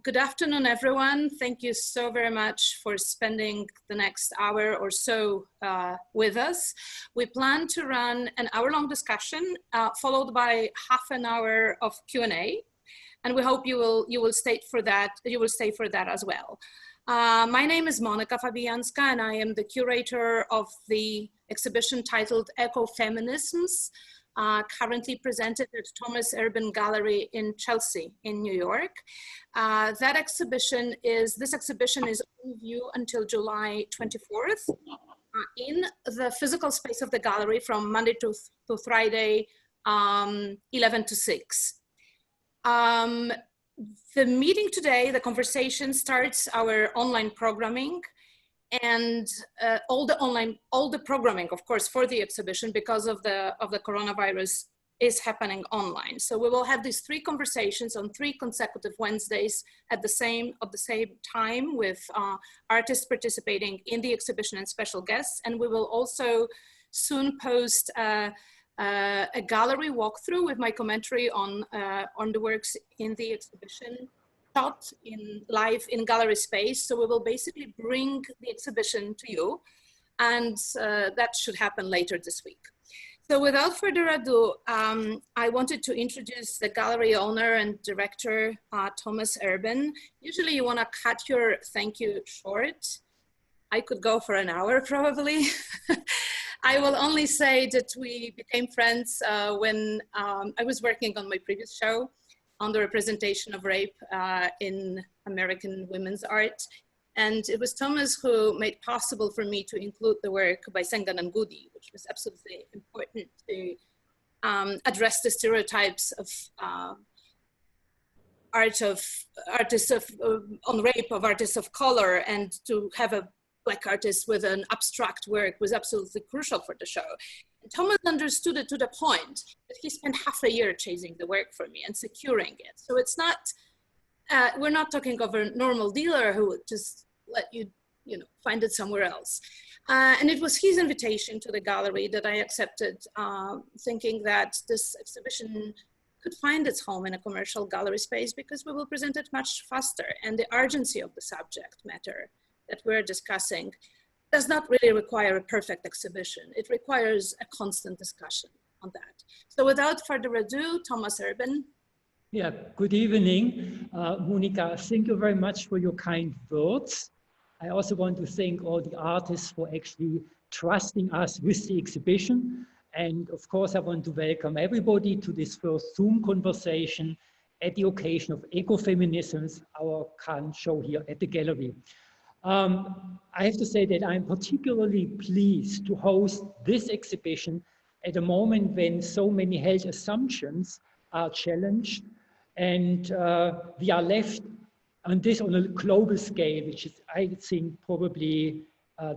Good afternoon, everyone. Thank you so very much for spending the next hour or so with us. We plan to run an hour-long discussion followed by half an hour of Q&A, and we hope you will stay for that. You will stay for that as well. My name is Monika Fabijanska, and I am the curator of the exhibition titled Ecofeminisms, currently presented at Thomas Erben Gallery in Chelsea, in New York. This exhibition is on view until July 24th in the physical space of the gallery from Monday to Friday, 11 to 6. The meeting today, the conversation starts our online programming, and all the programming, of course, for the exhibition because of the coronavirus is happening online. So we will have these 3 conversations on 3 consecutive Wednesdays at the same time with artists participating in the exhibition and special guests. And we will also soon post a gallery walkthrough with my commentary on the works in the exhibition, shot live in gallery space. So we will basically bring the exhibition to you, and that should happen later this week. So without further ado, I wanted to introduce the gallery owner and director, Thomas Erben. Usually you want to cut your thank you short. I could go for an hour probably. I will only say that we became friends when I was working on my previous show on the representation of rape in American women's art. And it was Thomas who made possible for me to include the work by Senga Nangudi, which was absolutely important to address the stereotypes of on rape of artists of color, and to have a Black artist with an abstract work was absolutely crucial for the show. And Thomas understood it to the point that he spent half a year chasing the work for me and securing it. So it's not, we're not talking of a normal dealer who would just let you, find it somewhere else. And it was his invitation to the gallery that I accepted, thinking that this exhibition could find its home in a commercial gallery space because we will present it much faster, and the urgency of the subject matter that we're discussing does not really require a perfect exhibition. It requires a constant discussion on that. So without further ado, Thomas Erben. Yeah, good evening, Monika. Thank you very much for your kind words. I also want to thank all the artists for actually trusting us with the exhibition. And of course, I want to welcome everybody to this first Zoom conversation at the occasion of Ecofeminisms, our current show here at the gallery. I have to say that I'm particularly pleased to host this exhibition at a moment when so many health assumptions are challenged, and we are left on a global scale, which is, I think, probably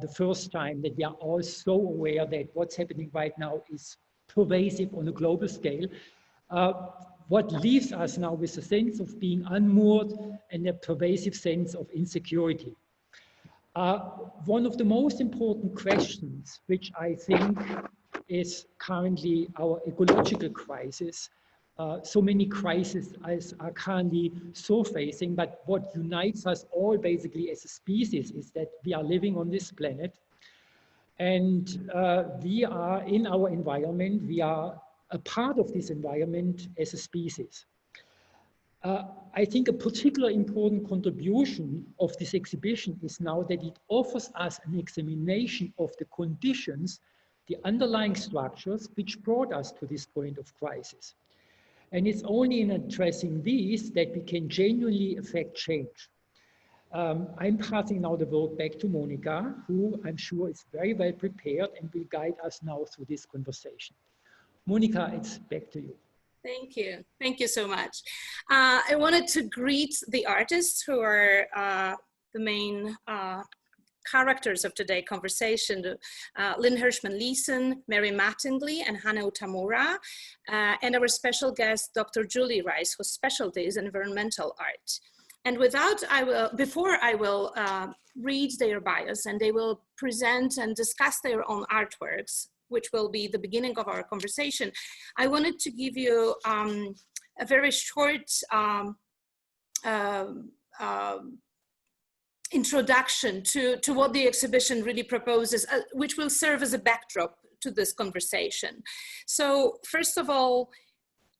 the first time that we are all so aware that what's happening right now is pervasive on a global scale. What leaves us now with a sense of being unmoored and a pervasive sense of insecurity. One of the most important questions, which I think is currently our ecological crisis. So many crises are currently surfacing, but what unites us all basically as a species is that we are living on this planet, and we are in our environment. We are a part of this environment as a species. I think a particularly important contribution of this exhibition is now that it offers us an examination of the conditions, the underlying structures which brought us to this point of crisis. And it's only in addressing these that we can genuinely affect change. I'm passing now the word back to Monika, who I'm sure is very well prepared and will guide us now through this conversation. Monika, it's back to you. Thank you. Thank you so much. I wanted to greet the artists who are the main characters of today's conversation, Lynn Hershman Leeson, Mary Mattingly, and Hanae Utamura, and our special guest, Dr. Julie Reiss, whose specialty is environmental art. And before I will read their bios, and they will present and discuss their own artworks, which will be the beginning of our conversation, I wanted to give you a very short introduction to what the exhibition really proposes, which will serve as a backdrop to this conversation. So first of all,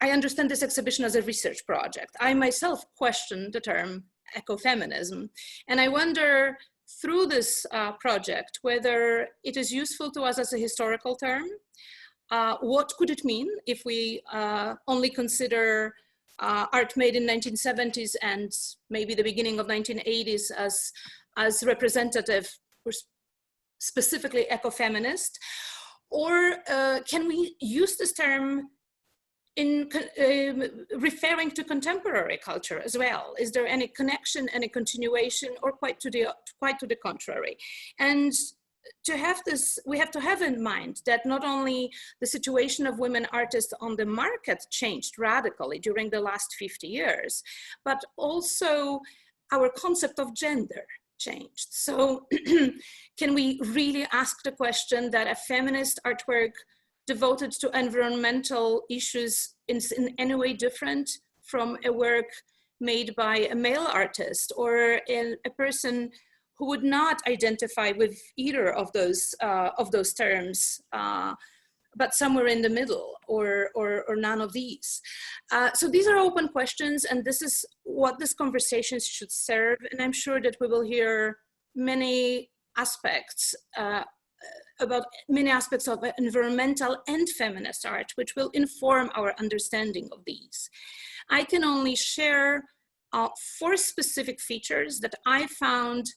I understand this exhibition as a research project. I myself question the term ecofeminism, and I wonder through this project whether it is useful to us as a historical term. What could it mean if we only consider art made in 1970s and maybe the beginning of 1980s as representative or specifically ecofeminist? Or can we use this term in referring to contemporary culture as well? Is there any connection, any continuation, or quite to the contrary? And to have this, we have to have in mind that not only the situation of women artists on the market changed radically during the last 50 years, but also our concept of gender changed. So can we really ask the question that a feminist artwork devoted to environmental issues is in any way different from a work made by a male artist or a person who would not identify with either of those terms, but somewhere in the middle, or none of these. So these are open questions, and this is what this conversation should serve. And I'm sure that we will hear many aspects about many aspects of environmental and feminist art, which will inform our understanding of these. I can only share 4 specific features that I found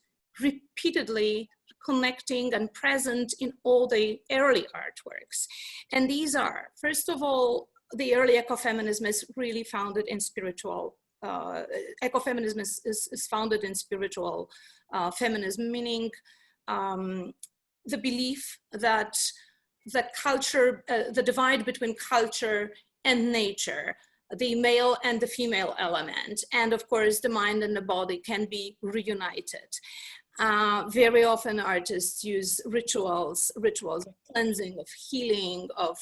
repeatedly connecting and present in all the early artworks. And these are, first of all, the early ecofeminism is really founded in spiritual, ecofeminism is founded in spiritual feminism, meaning the belief that the culture, the divide between culture and nature, the male and the female element, and of course the mind and the body can be reunited. Very often artists use rituals of cleansing, of healing, of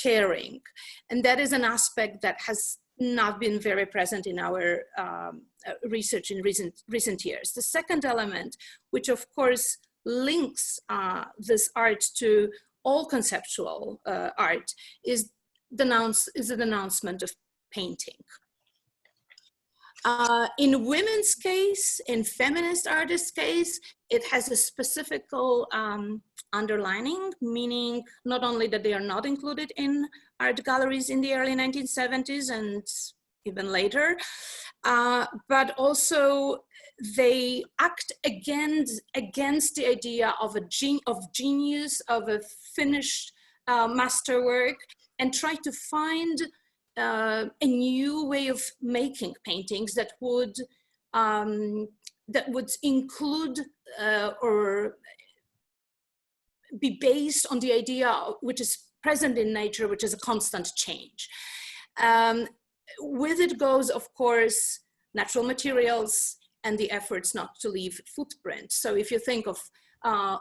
caring. And that is an aspect that has not been very present in our research in recent years. The second element, which of course links this art to all conceptual art, is the announcement of painting. In women's case, in feminist artists' case, it has a specific underlining, meaning not only that they are not included in art galleries in the early 1970s and even later, but also they act against the idea of genius, of a finished masterwork, and try to find a new way of making paintings that would include or be based on the idea which is present in nature, which is a constant change. With it goes, of course, natural materials and the efforts not to leave footprint. So if you think of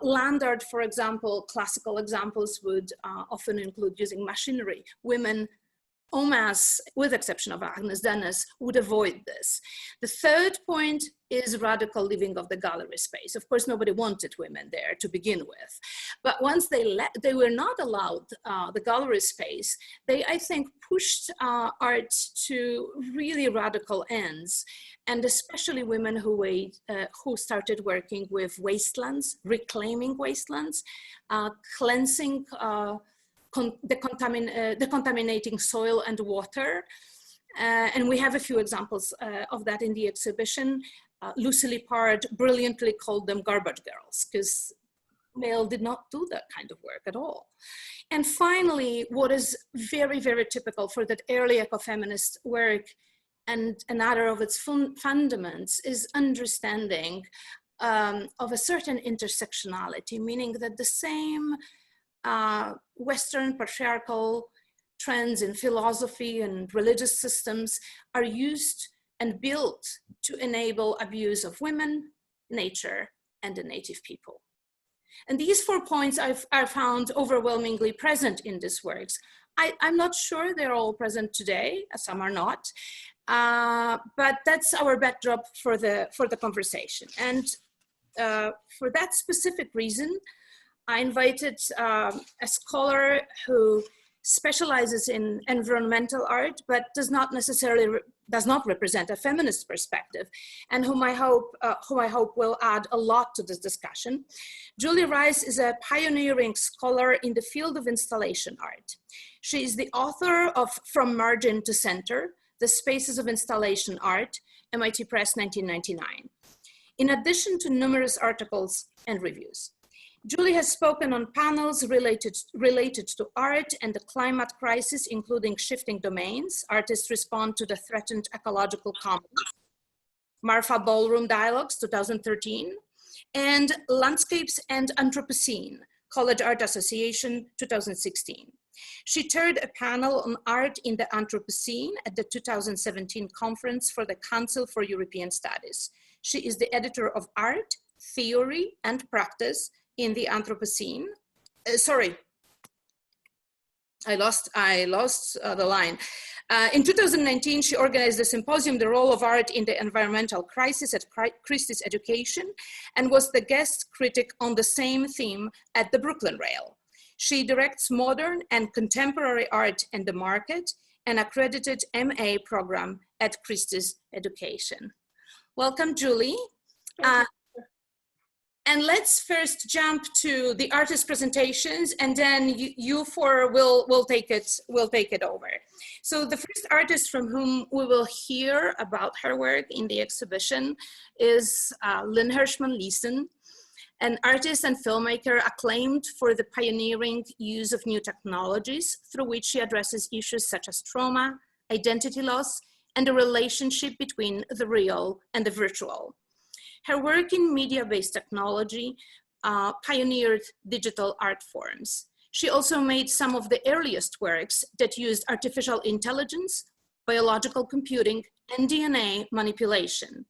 land art, for example, classical examples would often include using machinery. Women en masse, with exception of Agnes Dennis, would avoid this. The third point is radical leaving of the gallery space. Of course, nobody wanted women there to begin with. But once they were not allowed the gallery space, they, I think, pushed art to really radical ends. And especially women who started working with wastelands, reclaiming wastelands, cleansing the contaminating soil and water. And we have a few examples of that in the exhibition. Lucy Lippard brilliantly called them garbage girls, because male did not do that kind of work at all. And finally, what is very, very typical for that early ecofeminist work, and another of its fundaments, is understanding of a certain intersectionality, meaning that the same Western patriarchal trends in philosophy and religious systems are used and built to enable abuse of women, nature, and the native people. And these 4 points I've found overwhelmingly present in these works. I'm not sure they're all present today, some are not. But that's our backdrop for the conversation. And for that specific reason, I invited a scholar who specializes in environmental art, but does not represent a feminist perspective, and whom I hope will add a lot to this discussion. Julie Reiss is a pioneering scholar in the field of installation art. She is the author of From Margin to Center, The Spaces of Installation Art, MIT Press 1999. In addition to numerous articles and reviews, Julie has spoken on panels related to art and the climate crisis, including Shifting Domains, Artists Respond to the Threatened Ecological Commons, Marfa Ballroom Dialogues, 2013, and Landscapes and Anthropocene, College Art Association, 2016. She chaired a panel on art in the Anthropocene at the 2017 Conference for the Council for European Studies. She is the editor of Art, Theory, and Practice in the Anthropocene. Sorry, I lost the line. In 2019, she organized the symposium, The Role of Art in the Environmental Crisis at Christie's Education, and was the guest critic on the same theme at the Brooklyn Rail. She directs modern and contemporary art and the market, an accredited MA program at Christie's Education. Welcome, Julie. And let's first jump to the artist presentations, and then you four will take it over. So the first artist from whom we will hear about her work in the exhibition is Lynn Hershman Leeson, an artist and filmmaker acclaimed for the pioneering use of new technologies through which she addresses issues such as trauma, identity loss, and the relationship between the real and the virtual. Her work in media-based technology pioneered digital art forms. She also made some of the earliest works that used artificial intelligence, biological computing, and DNA manipulation.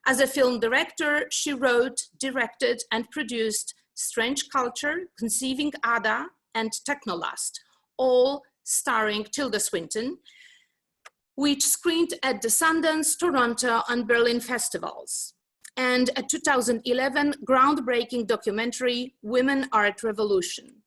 As a film director, she wrote, directed, and produced Strange Culture, Conceiving Ada, and Technolust, all starring Tilda Swinton, which screened at the Sundance, Toronto, and Berlin festivals, and a 2011 groundbreaking documentary, Women Art Revolution.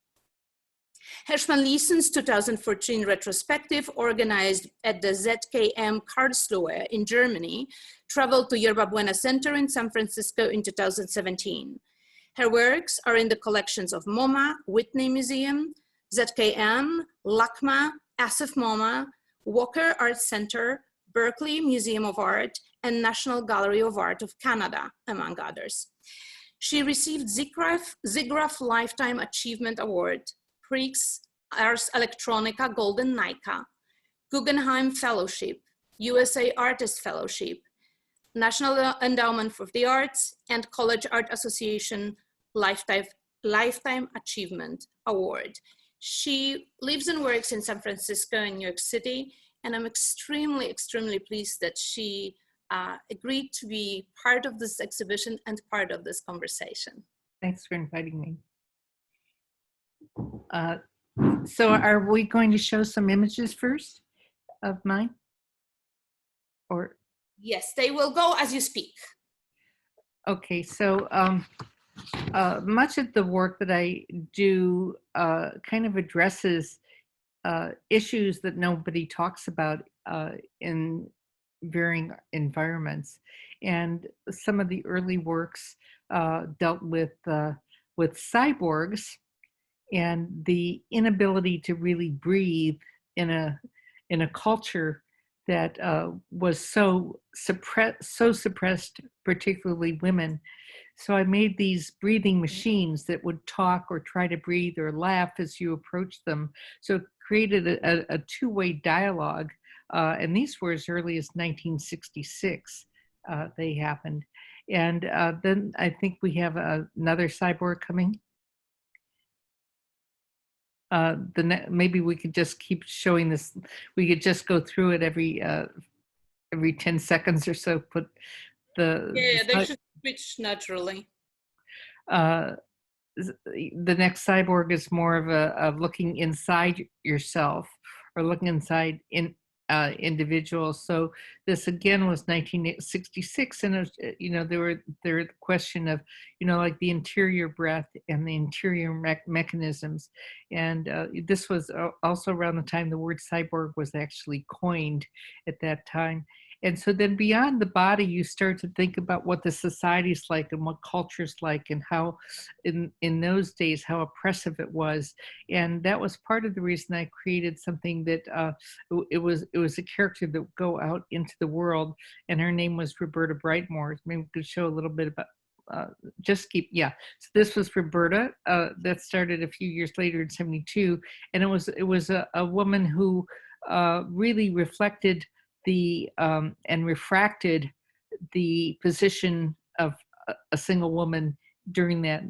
Hershman Leeson's 2014 retrospective, organized at the ZKM Karlsruhe in Germany, traveled to Yerba Buena Center in San Francisco in 2017. Her works are in the collections of MoMA, Whitney Museum, ZKM, LACMA, Asif MoMA, Walker Art Center, Berkeley Museum of Art, and National Gallery of Art of Canada, among others. She received Zigraf Lifetime Achievement Award, Prix Ars Electronica Golden Nika, Guggenheim Fellowship, USA Artist Fellowship, National Endowment for the Arts, and College Art Association Lifetime Achievement Award. She lives and works in San Francisco and New York City, and I'm extremely, extremely pleased that she agreed to be part of this exhibition and part of this conversation. Thanks for inviting me. So are we going to show some images first of mine? Or? Yes, they will go as you speak. Okay, so much of the work that I do kind of addresses issues that nobody talks about in varying environments. And some of the early works dealt with cyborgs and the inability to really breathe in a culture that was so suppressed, particularly women. So I made these breathing machines that would talk or try to breathe or laugh as you approached them. So it created a two-way dialogue. And these were as early as 1966, they happened. And then I think we have another cyborg coming. Maybe we could just keep showing this. We could just go through it every 10 seconds or so. Put they should switch naturally. The next cyborg is more of a looking inside yourself, or looking inside individuals. So this again was 1966, and it was, there were the question of like the interior breath and the interior mechanisms, and this was also around the time the word cyborg was actually coined at that time. And so then beyond the body, you start to think about what the society's like and what culture's like, and how in those days, how oppressive it was. And that was part of the reason I created something that it was a character that would go out into the world, and her name was Roberta Brightmore. Maybe we could show a little bit about so this was Roberta. That started a few years later in '72, and it was a woman who really reflected the and refracted the position of a single woman during that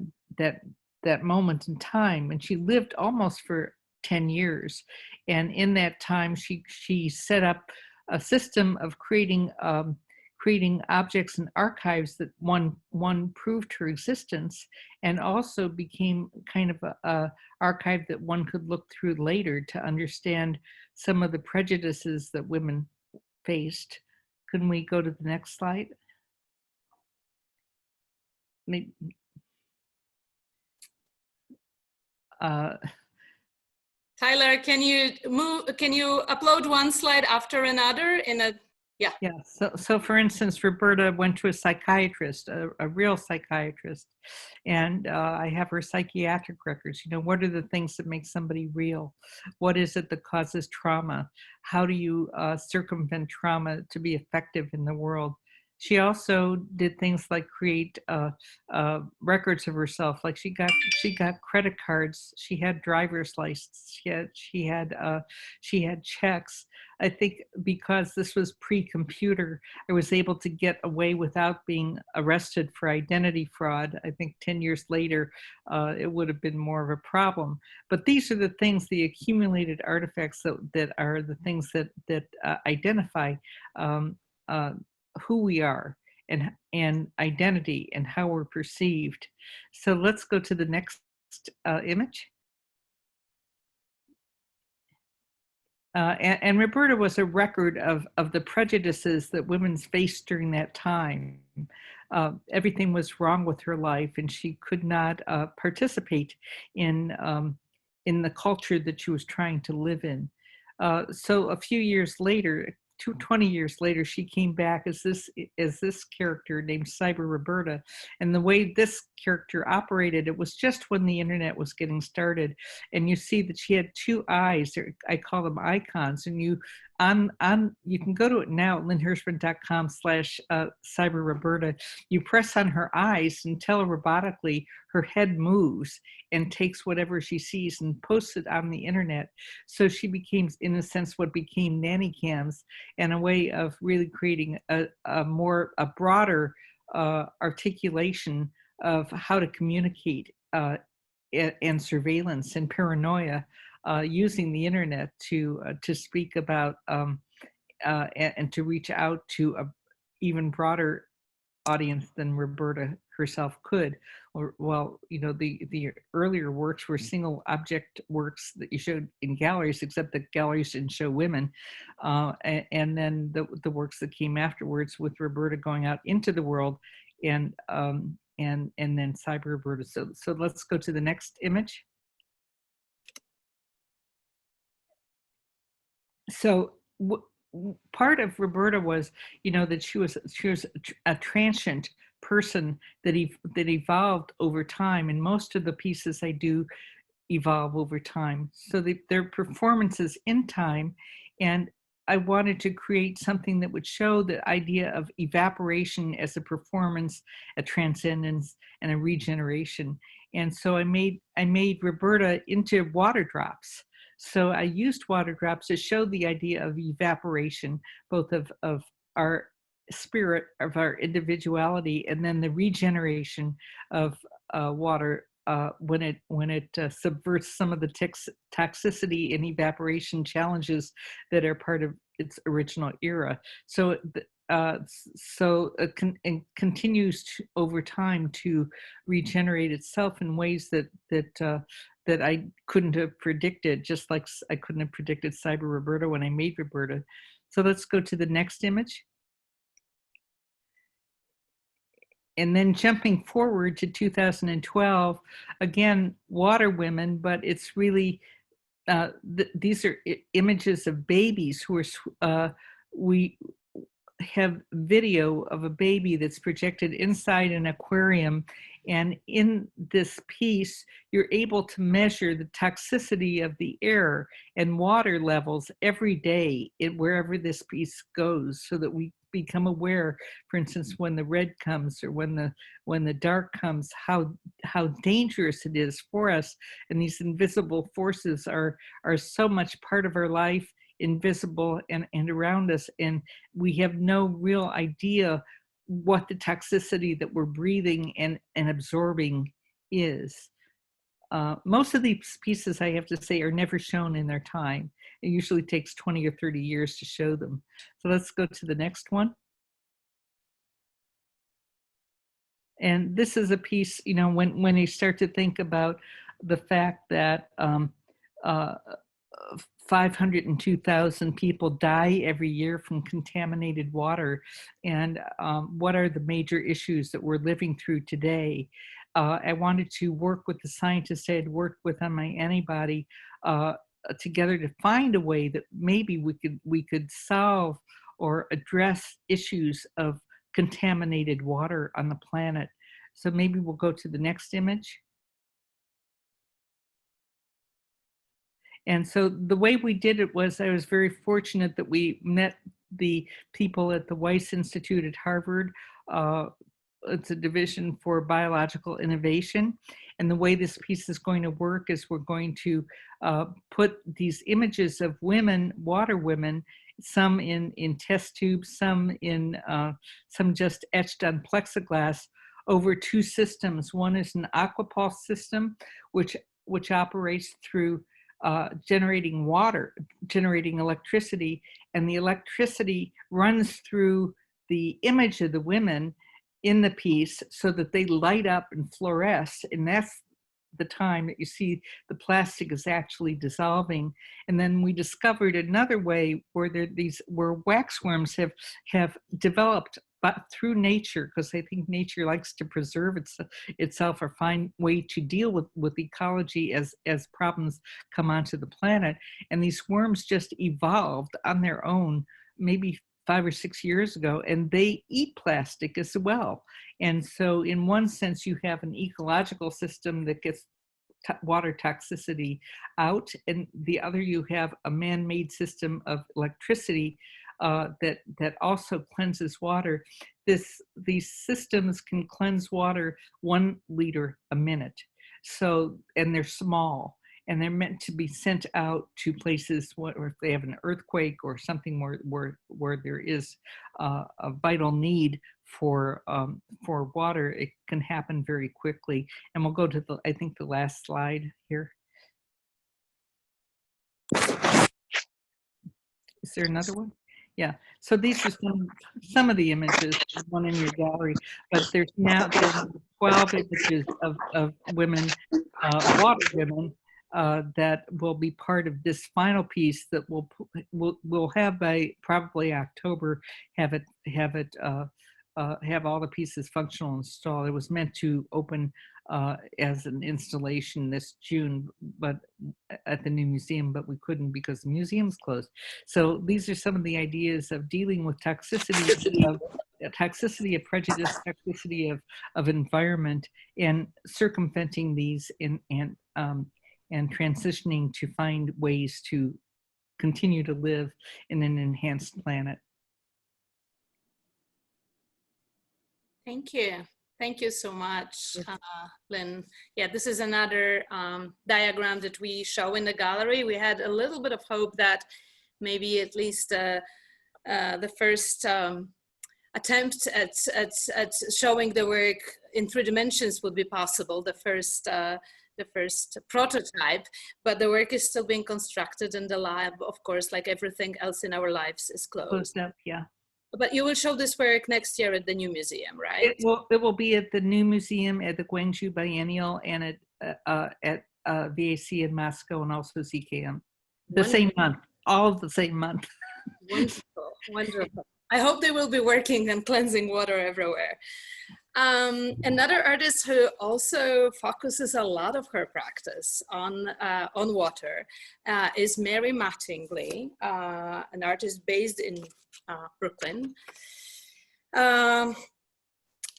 moment in time. And she lived almost for 10 years, and in that time she set up a system of creating objects and archives that one proved her existence, and also became kind of a archive that one could look through later to understand some of the prejudices that women faced. Can we go to the next slide? Maybe, Tyler, can you upload one slide after another Yeah. So for instance, Roberta went to a psychiatrist, a real psychiatrist, and I have her psychiatric records. What are the things that make somebody real? What is it that causes trauma? How do you circumvent trauma to be effective in the world? She also did things like create records of herself. Like she got credit cards. She had driver's license. She had checks. I think because this was pre-computer, I was able to get away without being arrested for identity fraud. I think 10 years later, it would have been more of a problem. But these are the things, the accumulated artifacts that are the things that identify who we are and identity and how we're perceived. So let's go to the next image. And Roberta was a record of the prejudices that women faced during that time. Everything was wrong with her life, and she could not participate in the culture that she was trying to live in. So a few years later, 20 years later, she came back as this character named Cyber Roberta. And the way this character operated, it was just when the internet was getting started. And you see that she had two eyes, or I call them icons. And you can go to it now, lynnhershman.com/cyberroberta. You press on her eyes and telerobotically her head moves and takes whatever she sees and posts it on the internet. So she became, in a sense, what became nanny cams, and a way of really creating a broader articulation of how to communicate and surveillance and paranoia using the internet to speak about and to reach out to a even broader audience than Roberta herself could. Well, the earlier works were single object works that you showed in galleries, except that galleries didn't show women. And then the works that came afterwards, with Roberta going out into the world, and then Cyber Roberta. So let's go to the next image. So part of Roberta was, that she was a transient person that evolved over time, and most of the pieces I do evolve over time. So they're performances in time, and I wanted to create something that would show the idea of evaporation as a performance, a transcendence, and a regeneration. And so I made Roberta into water drops. So I used water drops to show the idea of evaporation, both of our spirit, of our individuality, and then the regeneration of water when it subverts some of the toxicity and evaporation challenges that are part of its original era. So and continues to, over time, to regenerate itself in ways that I couldn't have predicted, just like I couldn't have predicted Cyber Roberta when I made Roberta. So let's go to the next image. And then jumping forward to 2012, again, water women, but it's really, these are images of babies who are, we have video of a baby that's projected inside an aquarium. And in this piece, you're able to measure the toxicity of the air and water levels every day wherever this piece goes, so that we become aware, for instance, when the red comes or when the dark comes, how dangerous it is for us. And these invisible forces are so much part of our life, invisible and around us, and we have no real idea what the toxicity that we're breathing and absorbing is. Most of these pieces, I have to say, are never shown in their time. It usually takes 20 or 30 years to show them. So let's go to the next one. And this is a piece, you know, when you start to think about the fact that 502,000 people die every year from contaminated water, and what are the major issues that we're living through today. I wanted to work with the scientists I had worked with on my antibody together to find a way that maybe we could solve or address issues of contaminated water on the planet. So maybe we'll go to the next image. And so the way we did it was, I was very fortunate that we met the people at the Reiss Institute at Harvard. It's a division for biological innovation. And the way this piece is going to work is we're going to put these images of women, water women, some in test tubes, some just etched on plexiglass, over two systems. One is an aquapulse system, which operates through generating water, generating electricity, and the electricity runs through the image of the women in the piece so that they light up and fluoresce, and that's the time that you see the plastic is actually dissolving. And then we discovered another way where where waxworms have developed, but through nature, because I think nature likes to preserve itself or find way to deal with ecology as problems come onto the planet. And these worms just evolved on their own, maybe 5 or 6 years ago, and they eat plastic as well. And so in one sense, you have an ecological system that gets water toxicity out, and the other you have a man-made system of electricity that also cleanses water. These systems can cleanse water 1 liter a minute. So, and they're small, and they're meant to be sent out to places where if they have an earthquake or something where there is a vital need for water, it can happen very quickly. And we'll go to I think the last slide here. Is there another one? Yeah, so these are some of the images, one in your gallery, but there's now 12 images of women, water women, that will be part of this final piece that we'll have by probably October, have all the pieces functional and installed. It was meant to open as an installation this June, but at the new museum, but we couldn't because the museum's closed. So these are some of the ideas of dealing with toxicity of prejudice, toxicity of environment, and circumventing these and transitioning to find ways to continue to live in an enhanced planet. Thank you. Thank you so much, Lynn. Yeah, this is another diagram that we show in the gallery. We had a little bit of hope that maybe at least the first attempt at showing the work in 3 dimensions would be possible, the first prototype, but the work is still being constructed, and the lab, of course, like everything else in our lives, is closed. Up, yeah. But you will show this work next year at the new museum, right? It will be at the new museum, at the Gwangju Biennial, and at VAC in Moscow, and also ZKM. The same month, all of the same month. Wonderful, wonderful. I hope they will be working and cleansing water everywhere. Another artist who also focuses a lot of her practice on water is Mary Mattingly, an artist based in Brooklyn.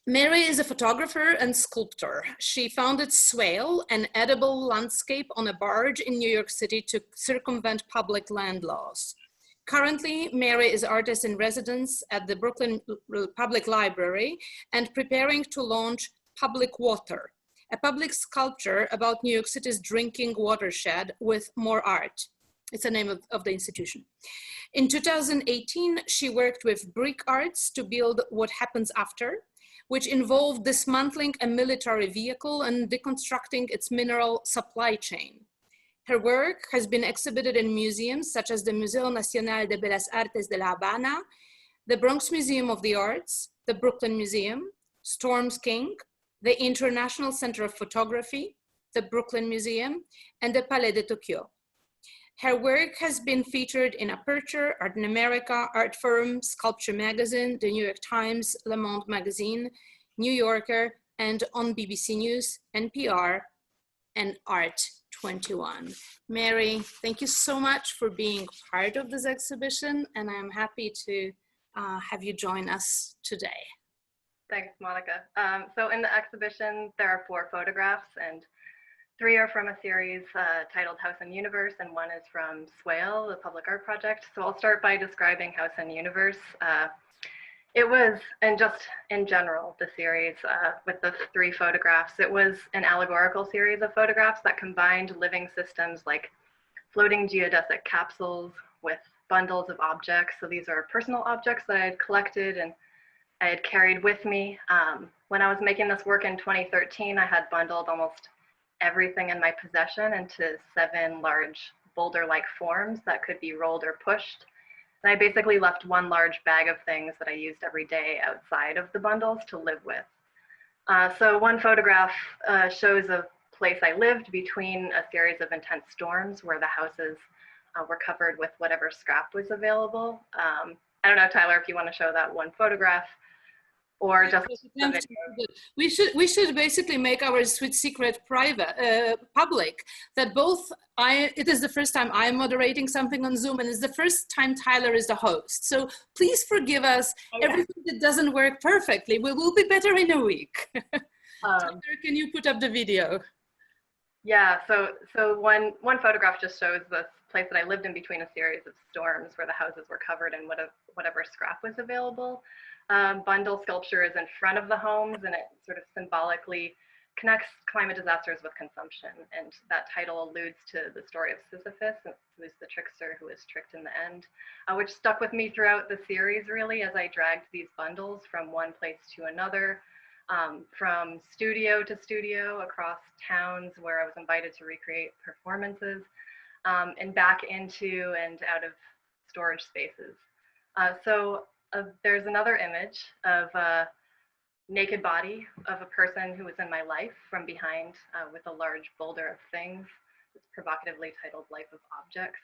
Mary is a photographer and sculptor. She founded Swale, an edible landscape on a barge in New York City to circumvent public land laws. Currently, Mary is artist in residence at the Brooklyn Public Library and preparing to launch Public Water, a public sculpture about New York City's drinking watershed with more art. It's the name of the institution. In 2018, she worked with Brick Arts to build What Happens After, which involved dismantling a military vehicle and deconstructing its mineral supply chain. Her work has been exhibited in museums such as the Museo Nacional de Bellas Artes de La Habana, the Bronx Museum of the Arts, the Brooklyn Museum, Storms King, the International Center of Photography, the Brooklyn Museum, and the Palais de Tokyo. Her work has been featured in Aperture, Art in America, Art Forum, Sculpture Magazine, the New York Times, Le Monde Magazine, New Yorker, and on BBC News, NPR, and Art 21. Mary, thank you so much for being part of this exhibition, and I'm happy to have you join us today. Thanks, Monika. So in the exhibition, there are 4 photographs, and 3 are from a series titled House and Universe, and 1 is from Swale, the public art project. So I'll start by describing House and Universe. It was, and just in general, the series with the 3 photographs, it was an allegorical series of photographs that combined living systems like floating geodesic capsules with bundles of objects. So these are personal objects that I had collected and I had carried with me. When I was making this work in 2013, I had bundled almost everything in my possession into 7 large boulder-like forms that could be rolled or pushed. And I basically left 1 large bag of things that I used every day outside of the bundles to live with. So one photograph shows a place I lived between a series of intense storms where the houses were covered with whatever scrap was available. I don't know, Tyler, if you want to show that one photograph. Or just we should basically make our sweet secret private, public. That both it is the first time I'm moderating something on Zoom, and it's the first time Tyler is the host. So please forgive us everything that doesn't work perfectly. We will be better in a week. Tyler, can you put up the video? Yeah. So one photograph just shows this place that I lived in between a series of storms where the houses were covered in whatever scrap was available. Bundle sculpture is in front of the homes, and it sort of symbolically connects climate disasters with consumption. And that title alludes to the story of Sisyphus, who is the trickster who is tricked in the end, which stuck with me throughout the series, really, as I dragged these bundles from one place to another, from studio to studio across towns where I was invited to recreate performances, and back into and out of storage spaces. There's another image of a naked body of a person who was in my life from behind with a large boulder of things. It's provocatively titled Life of Objects.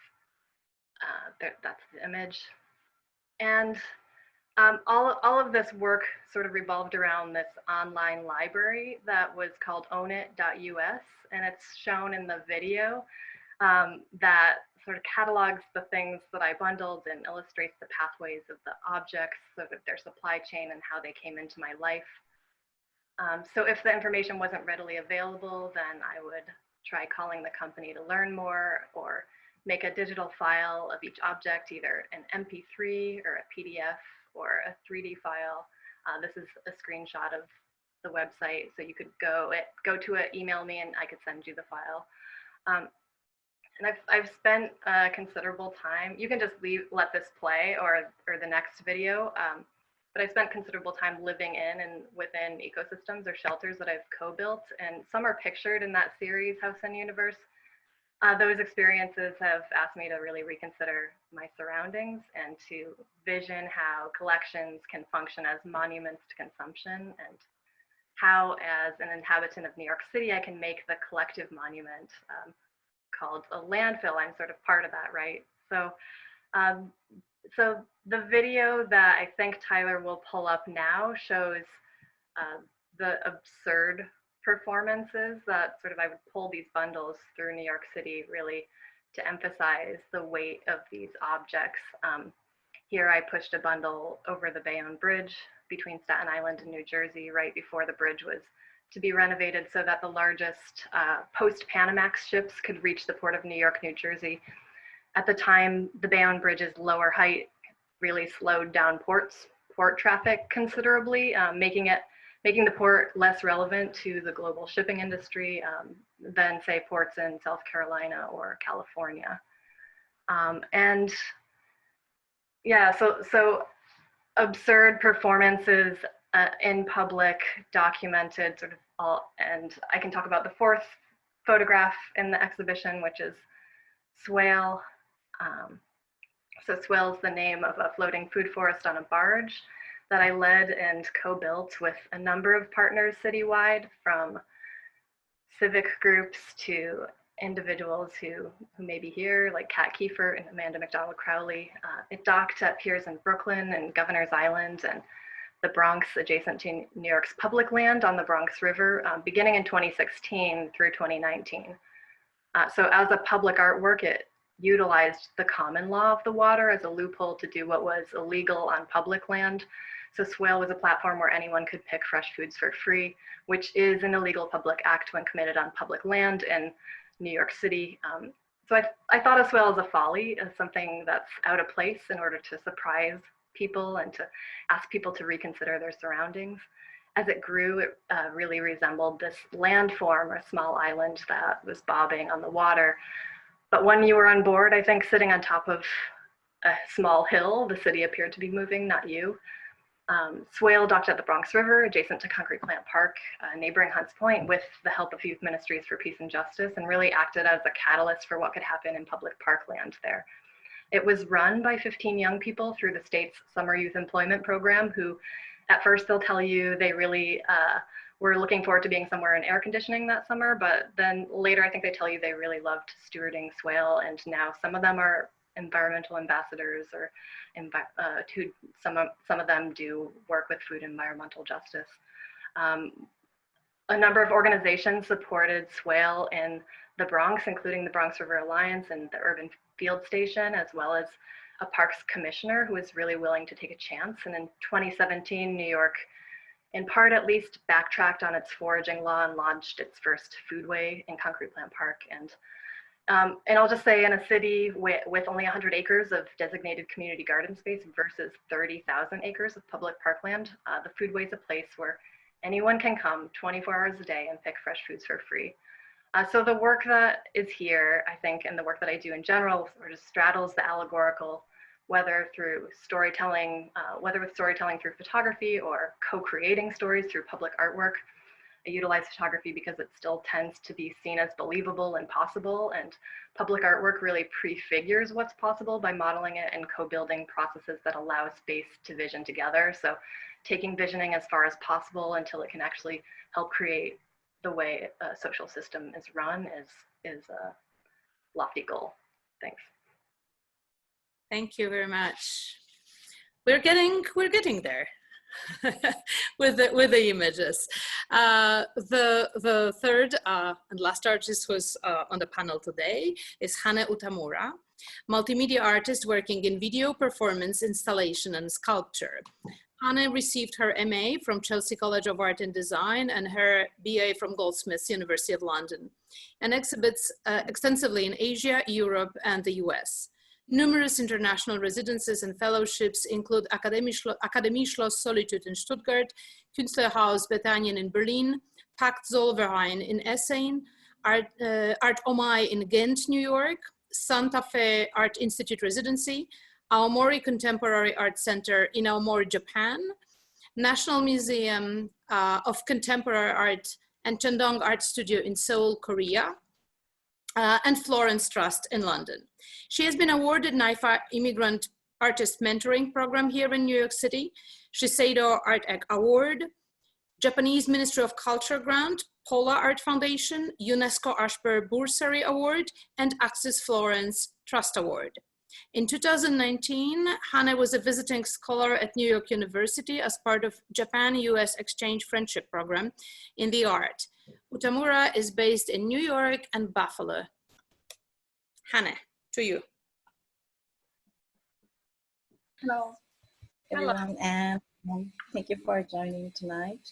That's the image. And all of this work sort of revolved around this online library that was called ownit.us, and it's shown in the video that sort of catalogs the things that I bundled and illustrates the pathways of the objects, sort of their supply chain and how they came into my life. So if the information wasn't readily available, then I would try calling the company to learn more, or make a digital file of each object, either an MP3 or a PDF or a 3D file. This is a screenshot of the website, so you could go to it, email me, and I could send you the file. And I've spent considerable time. You can just let this play or the next video. But I spent considerable time living in and within ecosystems or shelters that I've co-built, and some are pictured in that series, House and Universe. Those experiences have asked me to really reconsider my surroundings and to vision how collections can function as monuments to consumption, and how, as an inhabitant of New York City, I can make the collective monument called a landfill. I'm sort of part of that, right? So, so the video that I think Tyler will pull up now shows the absurd performances that sort of I would pull these bundles through New York City, really to emphasize the weight of these objects. Here I pushed a bundle over the Bayonne Bridge between Staten Island and New Jersey right before the bridge was to be renovated so that the largest post-Panamax ships could reach the port of New York, New Jersey. At the time, the Bayonne Bridge's lower height really slowed down port traffic considerably, making the port less relevant to the global shipping industry than, say, ports in South Carolina or California. And yeah, so absurd performances in public, documented sort of all, and I can talk about the fourth photograph in the exhibition, which is Swale. So Swale is the name of a floating food forest on a barge that I led and co-built with a number of partners citywide, from civic groups to individuals who may be here, like Kat Kiefer and Amanda McDonald Crowley. It docked at piers in Brooklyn and Governor's Island and the Bronx, adjacent to New York's public land on the Bronx River, beginning in 2016 through 2019. So as a public artwork, it utilized the common law of the water as a loophole to do what was illegal on public land. So Swale was a platform where anyone could pick fresh foods for free, which is an illegal public act when committed on public land in New York City. So I thought of Swale as a folly, as something that's out of place in order to surprise people and to ask people to reconsider their surroundings. As it grew, it really resembled this landform or small island that was bobbing on the water. But when you were on board, I think sitting on top of a small hill, the city appeared to be moving, not you. Swale docked at the Bronx River, adjacent to Concrete Plant Park, neighboring Hunts Point, with the help of Youth Ministries for Peace and Justice, and really acted as a catalyst for what could happen in public parkland there. It was run by 15 young people through the state's Summer Youth Employment Program, who at first they'll tell you they really were looking forward to being somewhere in air conditioning that summer, but then later I think they tell you they really loved stewarding Swale, and now some of them are environmental ambassadors, or some of them do work with food and environmental justice. A number of organizations supported Swale in the Bronx, including the Bronx River Alliance and the Urban Field Station, as well as a parks commissioner who was really willing to take a chance. And in 2017, New York, in part at least, backtracked on its foraging law and launched its first foodway in Concrete Plant Park. And I'll just say, in a city with only 100 acres of designated community garden space versus 30,000 acres of public parkland, the foodway is a place where anyone can come 24 hours a day and pick fresh foods for free. So the work that is here, I think, and the work that I do in general, sort of straddles the allegorical, whether through storytelling, whether with storytelling through photography or co-creating stories through public artwork. I utilize photography because it still tends to be seen as believable and possible, and public artwork really prefigures what's possible by modeling it and co-building processes that allow space to vision together. So taking visioning as far as possible until it can actually help create the way a social system is run is a lofty goal. Thanks. Thank you very much. We're getting there. with the images. The third and last artist who's on the panel today is Hanae Utamura, multimedia artist working in video, performance, installation, and sculpture. Hanae received her MA from Chelsea College of Art and Design and her BA from Goldsmiths, University of London, and exhibits extensively in Asia, Europe, and the US. Numerous international residencies and fellowships include Akademie Schloss Solitude in Stuttgart, Künstlerhaus Bethanien in Berlin, Pakt Zollverein in Essen, Art Omai in Ghent, New York, Santa Fe Art Institute Residency, Aomori Contemporary Art Center in Aomori, Japan, National Museum of Contemporary Art and Chandong Art Studio in Seoul, Korea, and Florence Trust in London. She has been awarded NIFA Immigrant Artist Mentoring Program here in New York City, Shiseido Art Egg Award, Japanese Ministry of Culture Grant, Pola Art Foundation, UNESCO Ashburn Bursary Award, and Axis Florence Trust Award. In 2019, Hana was a visiting scholar at New York University as part of Japan-US Exchange Friendship Program in the art. Utamura is based in New York and Buffalo. Hana, to you. Hello, everyone, and thank you for joining tonight.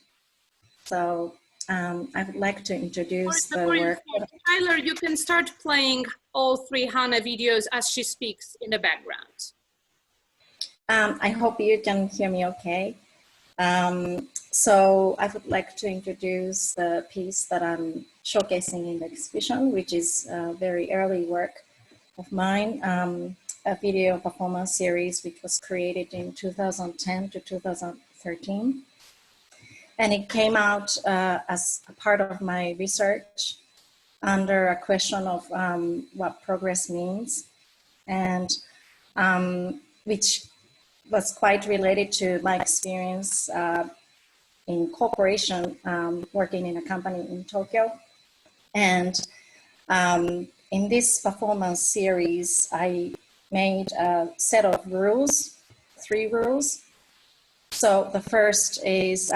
So I would like to introduce the work. Tyler, you can start playing all three Hana videos as she speaks in the background. I hope you can hear me okay. So I would like to introduce the piece that I'm showcasing in the exhibition, which is a very early work of mine, a video performance series which was created in 2010 to 2013. And it came out as a part of my research under a question of what progress means, and which was quite related to my experience in corporation, working in a company in Tokyo. And in this performance series, I made a set of rules, 3 rules. So the first is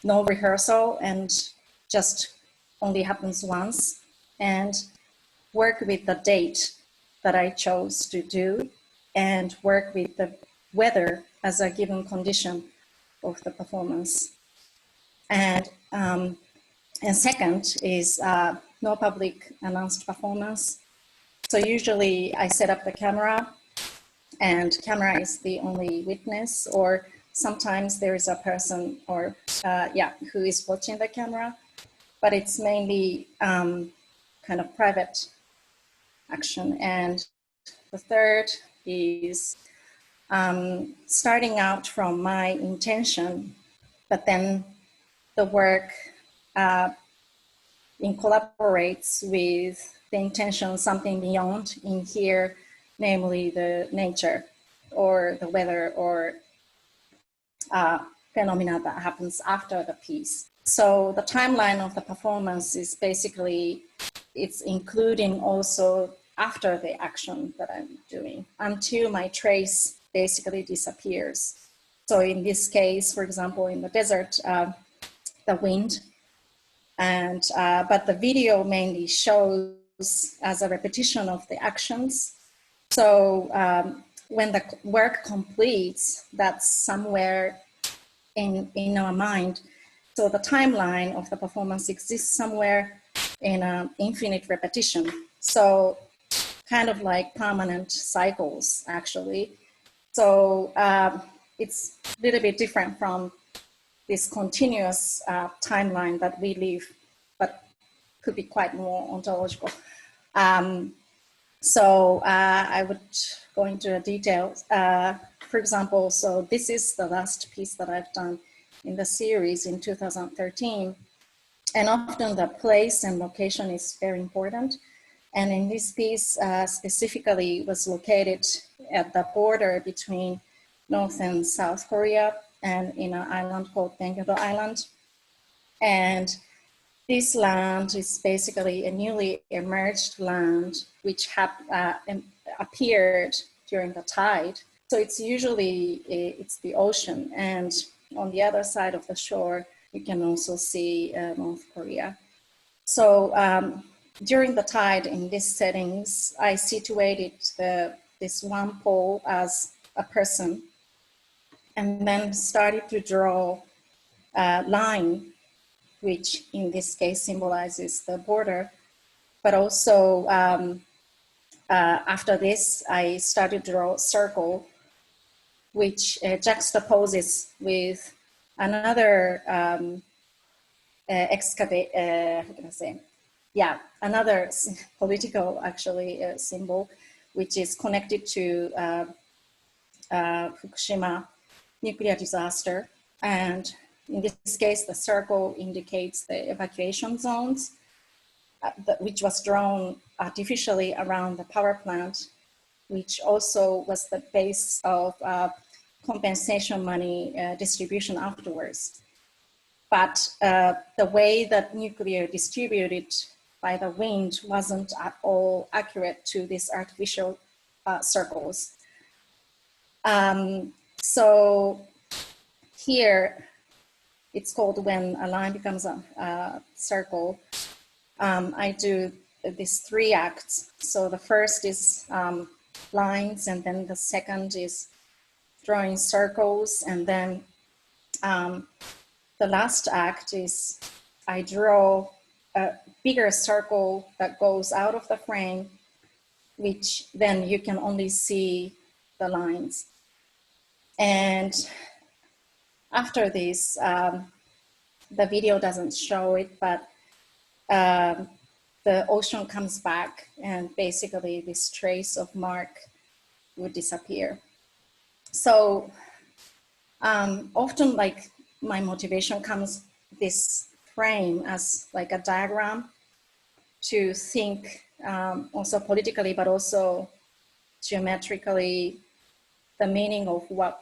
no rehearsal and just only happens once, and work with the date that I chose to do, and work with the weather as a given condition of the performance. And second is no public announced performance. So usually I set up the camera, and camera is the only witness, or sometimes there is a person or who is watching the camera, but it's mainly kind of private action. And the third is starting out from my intention, but then the work incorporates with the intention something beyond in here, namely the nature or the weather or phenomena that happens after the piece. So the timeline of the performance is basically, it's including also after the action that I'm doing until my trace basically disappears. So in this case, for example, in the desert, the wind, and but the video mainly shows as a repetition of the actions. So when the work completes, that's somewhere in our mind. So the timeline of the performance exists somewhere in an infinite repetition. So kind of like permanent cycles, actually. So it's a little bit different from this continuous timeline that we live, but could be quite more ontological. So I would go into the details. For example, so this is the last piece that I've done in the series in 2013. And often the place and location is very important. And in this piece specifically was located at the border between North and South Korea, and in an island called Bengal Island. And this land is basically a newly emerged land which appeared during the tide. So it's usually, it's the ocean, and on the other side of the shore, you can also see North Korea. So during the tide in these settings, I situated this one pole as a person, and then started to draw a line, which in this case symbolizes the border. But also after this, I started to draw a circle, which juxtaposes with another another political actually symbol, which is connected to Fukushima nuclear disaster. And in this case, the circle indicates the evacuation zones. which was drawn artificially around the power plant, which also was the base of compensation money distribution afterwards. But the way that nuclear distributed by the wind wasn't at all accurate to these artificial circles. So here, it's called when a line becomes a circle. I do these 3 acts. So the first is lines, and then the second is drawing circles, and then the last act is I draw a bigger circle that goes out of the frame, which then you can only see the lines. And after this, the video doesn't show it, but the ocean comes back, and basically this trace of mark would disappear. So often, like, my motivation comes this frame as like a diagram to think also politically, but also geometrically, the meaning of what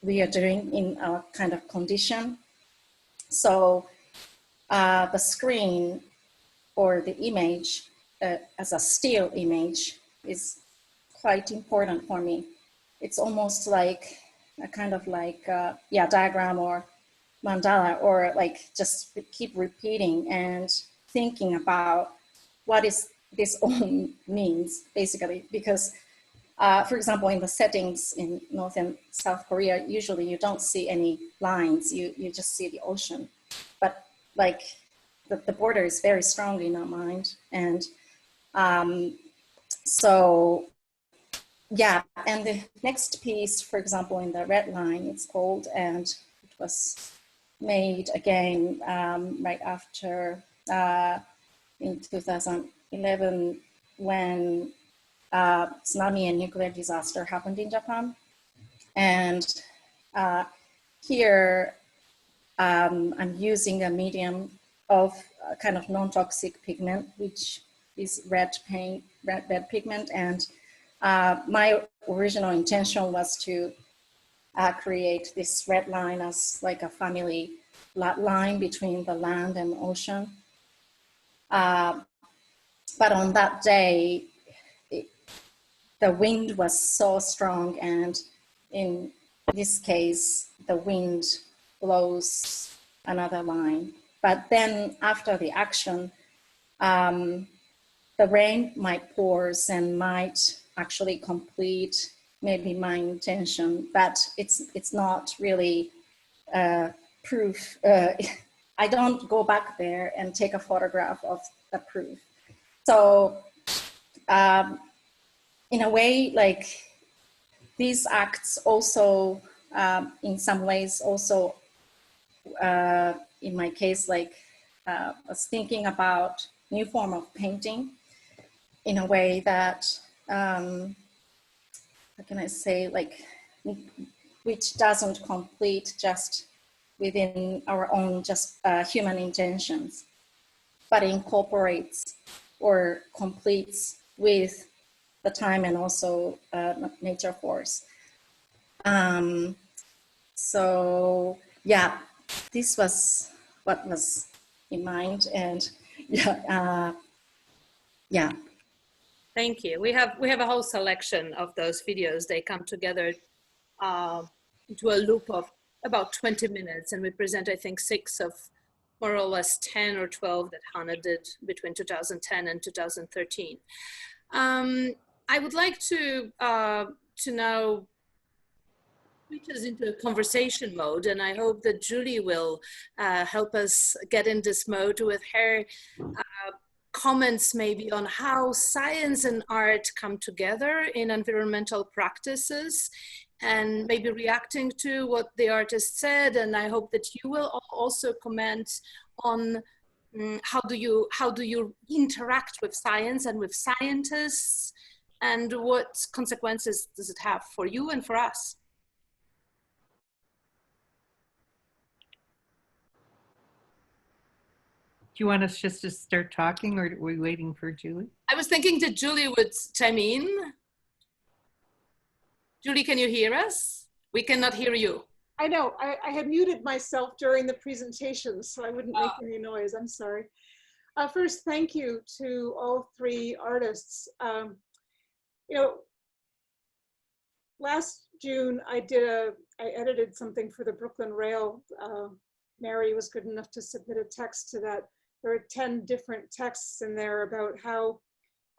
we are doing in our kind of condition. So the screen or the image as a still image is quite important for me. It's almost like a kind of like, diagram or mandala, or like just keep repeating and thinking about what is this all means, basically. Because, for example, in the settings in North and South Korea, usually you don't see any lines, you just see the ocean. But like the border is very strong in our mind. And so, yeah, and the next piece, for example, in the red line, it's called, and it was made again right after in 2011 when tsunami and nuclear disaster happened in Japan. And here I'm using a medium of a kind of non-toxic pigment, which is red pigment. And my original intention was to create this red line as like a family line between the land and ocean. But on that day, the wind was so strong, and in this case, the wind blows another line. But then after the action, the rain might pour and might actually complete maybe my intention, but it's not really proof. I don't go back there and take a photograph of the proof. So in a way, like, these acts also, in some ways also, in my case, like, was thinking about new form of painting in a way that, how can I say, like, which doesn't complete just within our own just human intentions, but incorporates or completes with the time and also nature force. So yeah, this was what was in mind, and yeah. Thank you. We have a whole selection of those videos. They come together into a loop of about 20 minutes, and we present, I think, 6 of more or less 10 or 12 that Hana did between 2010 and 2013. I would like to now switch us into a conversation mode, and I hope that Julie will help us get in this mode with her comments maybe on how science and art come together in environmental practices, and maybe reacting to what the artist said. And I hope that you will also comment on how do you interact with science and with scientists, and what consequences does it have for you and for us? you want us just to start talking, or are we waiting for Julie? I was thinking that Julie would chime in. Julie, can you hear us? We cannot hear you. I know, I had muted myself during the presentation, so I wouldn't make any noise, I'm sorry. First, thank you to all three artists. You know, last June, I edited something for the Brooklyn Rail. Mary was good enough to submit a text to that. There are 10 different texts in there about how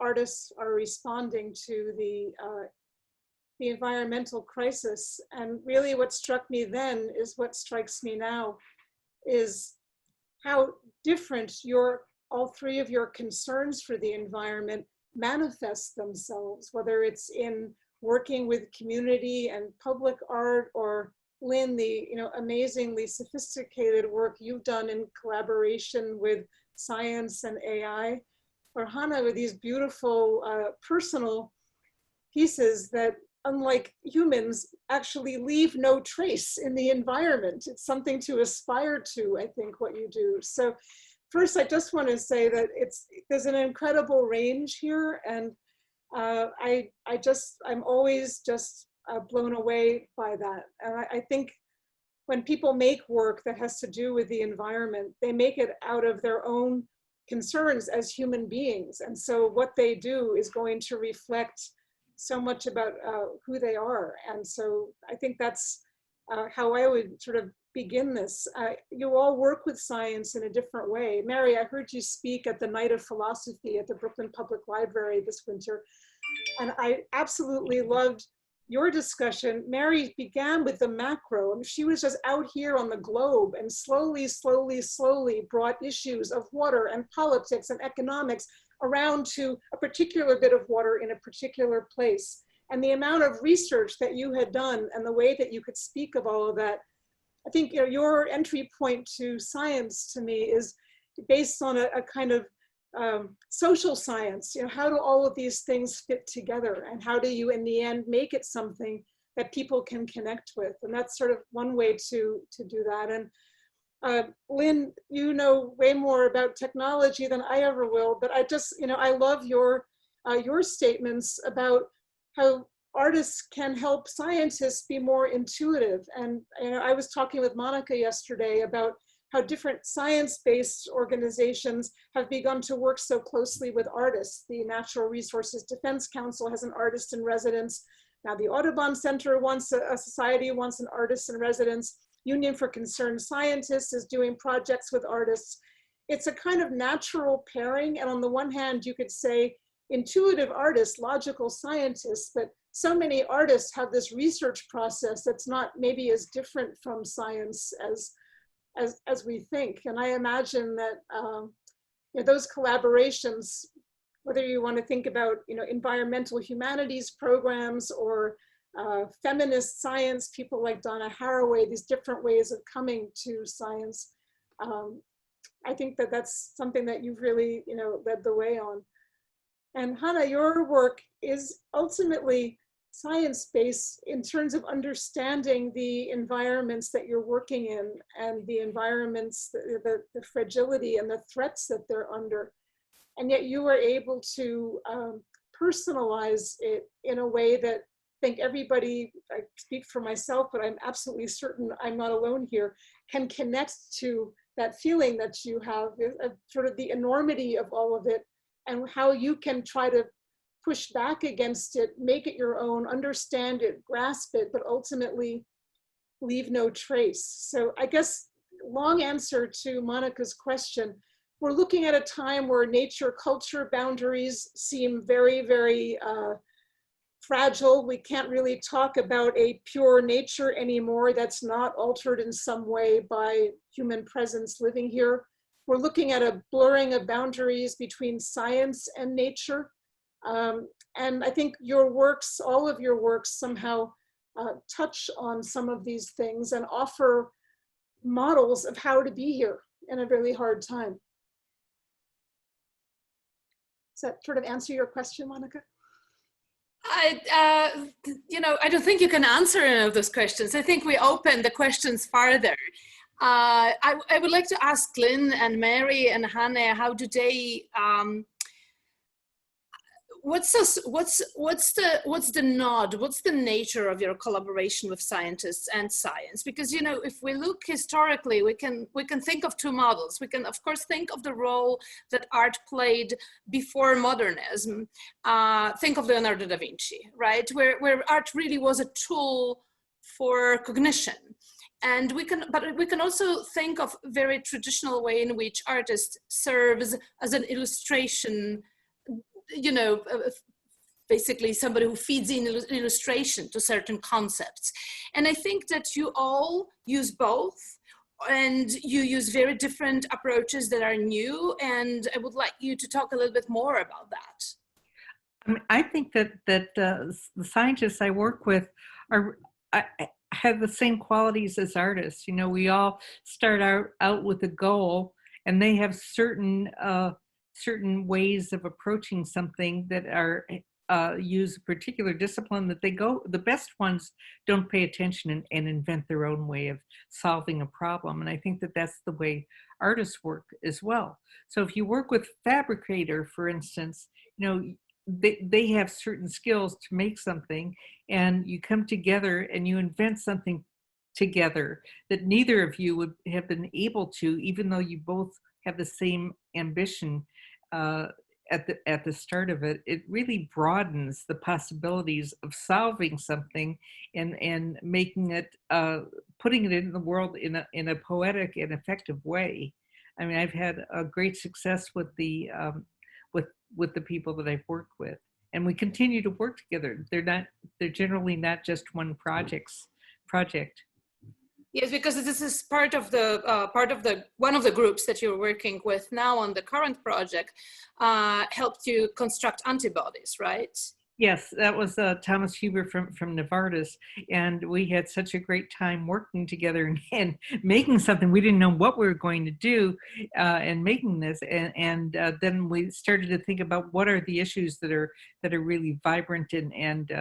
artists are responding to the environmental crisis. And really what struck me then is what strikes me now, is how different all three of your concerns for the environment manifest themselves, whether it's in working with community and public art, or Lynn, the amazingly sophisticated work you've done in collaboration with science and AI, or Hana with these beautiful personal pieces that, unlike humans, actually leave no trace in the environment. It's something to aspire to, I think, what you do. So first, I just want to say that there's an incredible range here, and I'm always just blown away by that. And I think when people make work that has to do with the environment, they make it out of their own concerns as human beings. And so what they do is going to reflect so much about who they are. And so I think that's how I would sort of begin this. You all work with science in a different way. Mary, I heard you speak at the Night of Philosophy at the Brooklyn Public Library this winter, and I absolutely loved your discussion. Mary began with the macro. I mean, she was just out here on the globe and slowly, slowly, slowly brought issues of water and politics and economics around to a particular bit of water in a particular place. And the amount of research that you had done and the way that you could speak of all of that, I think your entry point to science to me is based on a kind of social science. How do all of these things fit together, and how do you in the end make it something that people can connect with? And that's sort of one way to do that. And Lynn, you know way more about technology than I ever will, but I just, I love your statements about how artists can help scientists be more intuitive. And I was talking with Monika yesterday about how different science-based organizations have begun to work so closely with artists. The Natural Resources Defense Council has an artist in residence. Now the Audubon Center wants a society wants an artist in residence. Union for Concerned Scientists is doing projects with artists. It's a kind of natural pairing. And on the one hand, you could say intuitive artists, logical scientists, but so many artists have this research process that's not maybe as different from science as we think. And I imagine that those collaborations, whether you want to think about environmental humanities programs or feminist science, people like Donna Haraway, these different ways of coming to science. I think that that's something that you've really led the way on. And Hana, your work is ultimately science-based in terms of understanding the environments that you're working in and the environments, the fragility and the threats that they're under. And yet you were able to personalize it in a way that I think everybody, I speak for myself, but I'm absolutely certain I'm not alone here, can connect to that feeling that you have, sort of the enormity of all of it, and how you can try to push back against it, make it your own, understand it, grasp it, but ultimately leave no trace. So I guess long answer to Monika's question, we're looking at a time where nature-culture boundaries seem very, very fragile. We can't really talk about a pure nature anymore that's not altered in some way by human presence living here. We're looking at a blurring of boundaries between science and nature. And I think your works, all of your works somehow touch on some of these things and offer models of how to be here in a really hard time. Does that sort of answer your question, Monika? I don't think you can answer any of those questions. I think we open the questions farther. I would like to ask Lynn and Mary and Hana, how do they, what's the nod, what's the nature of your collaboration with scientists and science? Because, you know, if we look historically, we can think of two models. We can, of course, think of the role that art played before modernism. Think of Leonardo da Vinci, right? Where art really was a tool for cognition. And but we can also think of a very traditional way in which artist serves as an illustration, you know, basically somebody who feeds in illustration to certain concepts. And I think that you all use both, and you use very different approaches that are new. And I would like you to talk a little bit more about that. I mean, I think that the scientists I work with have the same qualities as artists. You know, we all start out with a goal, and they have certain ways of approaching something that are use a particular discipline that the best ones don't pay attention and invent their own way of solving a problem. And I think that that's the way artists work as well. So if you work with fabricator, for instance, you know, they have certain skills to make something, and you come together and you invent something together that neither of you would have been able to, even though you both have the same ambition at the start of it. It really broadens the possibilities of solving something and making it, putting it in the world in a poetic and effective way. I mean, I've had a great success with the with the people that I've worked with, and we continue to work together. They're generally not just one project. Yes, because this is part of the one of the groups that you're working with now on the current project helped you construct antibodies, right? Yes, that was Thomas Huber from Novartis, and we had such a great time working together and making something. We didn't know what we were going to do and making this, and then we started to think about what are the issues that are really vibrant and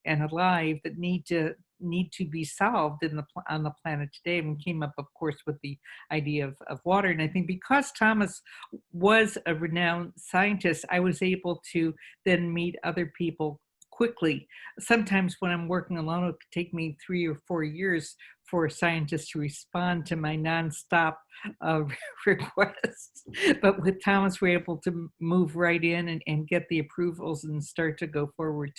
alive that need to be solved on the planet today. And we came up, of course, with the idea of water. And I think because Thomas was a renowned scientist, I was able to then meet other people quickly. Sometimes when I'm working alone, it could take me 3 or 4 years for scientists to respond to my nonstop requests. But with Thomas, we're able to move right in and get the approvals and start to go forward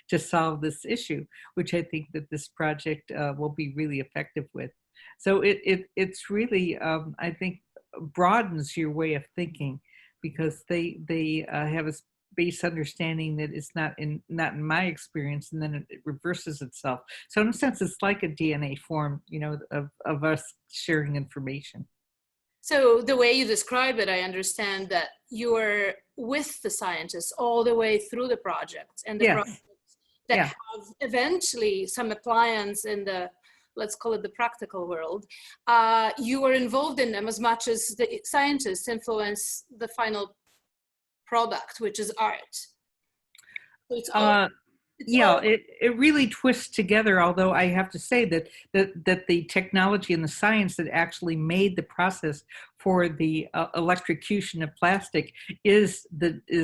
to solve this issue, which I think that this project will be really effective with. So it's really, I think, broadens your way of thinking, because they have a base understanding that it's not in my experience, and then it reverses itself. So in a sense, it's like a DNA form, you know, of us sharing information. So the way you describe it, I understand that you are with the scientists all the way through the project, and the projects that have eventually some appliance in the, let's call it the practical world. You are involved in them as much as the scientists influence the final product, which is art. So it's all, it really twists together, although I have to say that the technology and the science that actually made the process for the electrocution of plastic is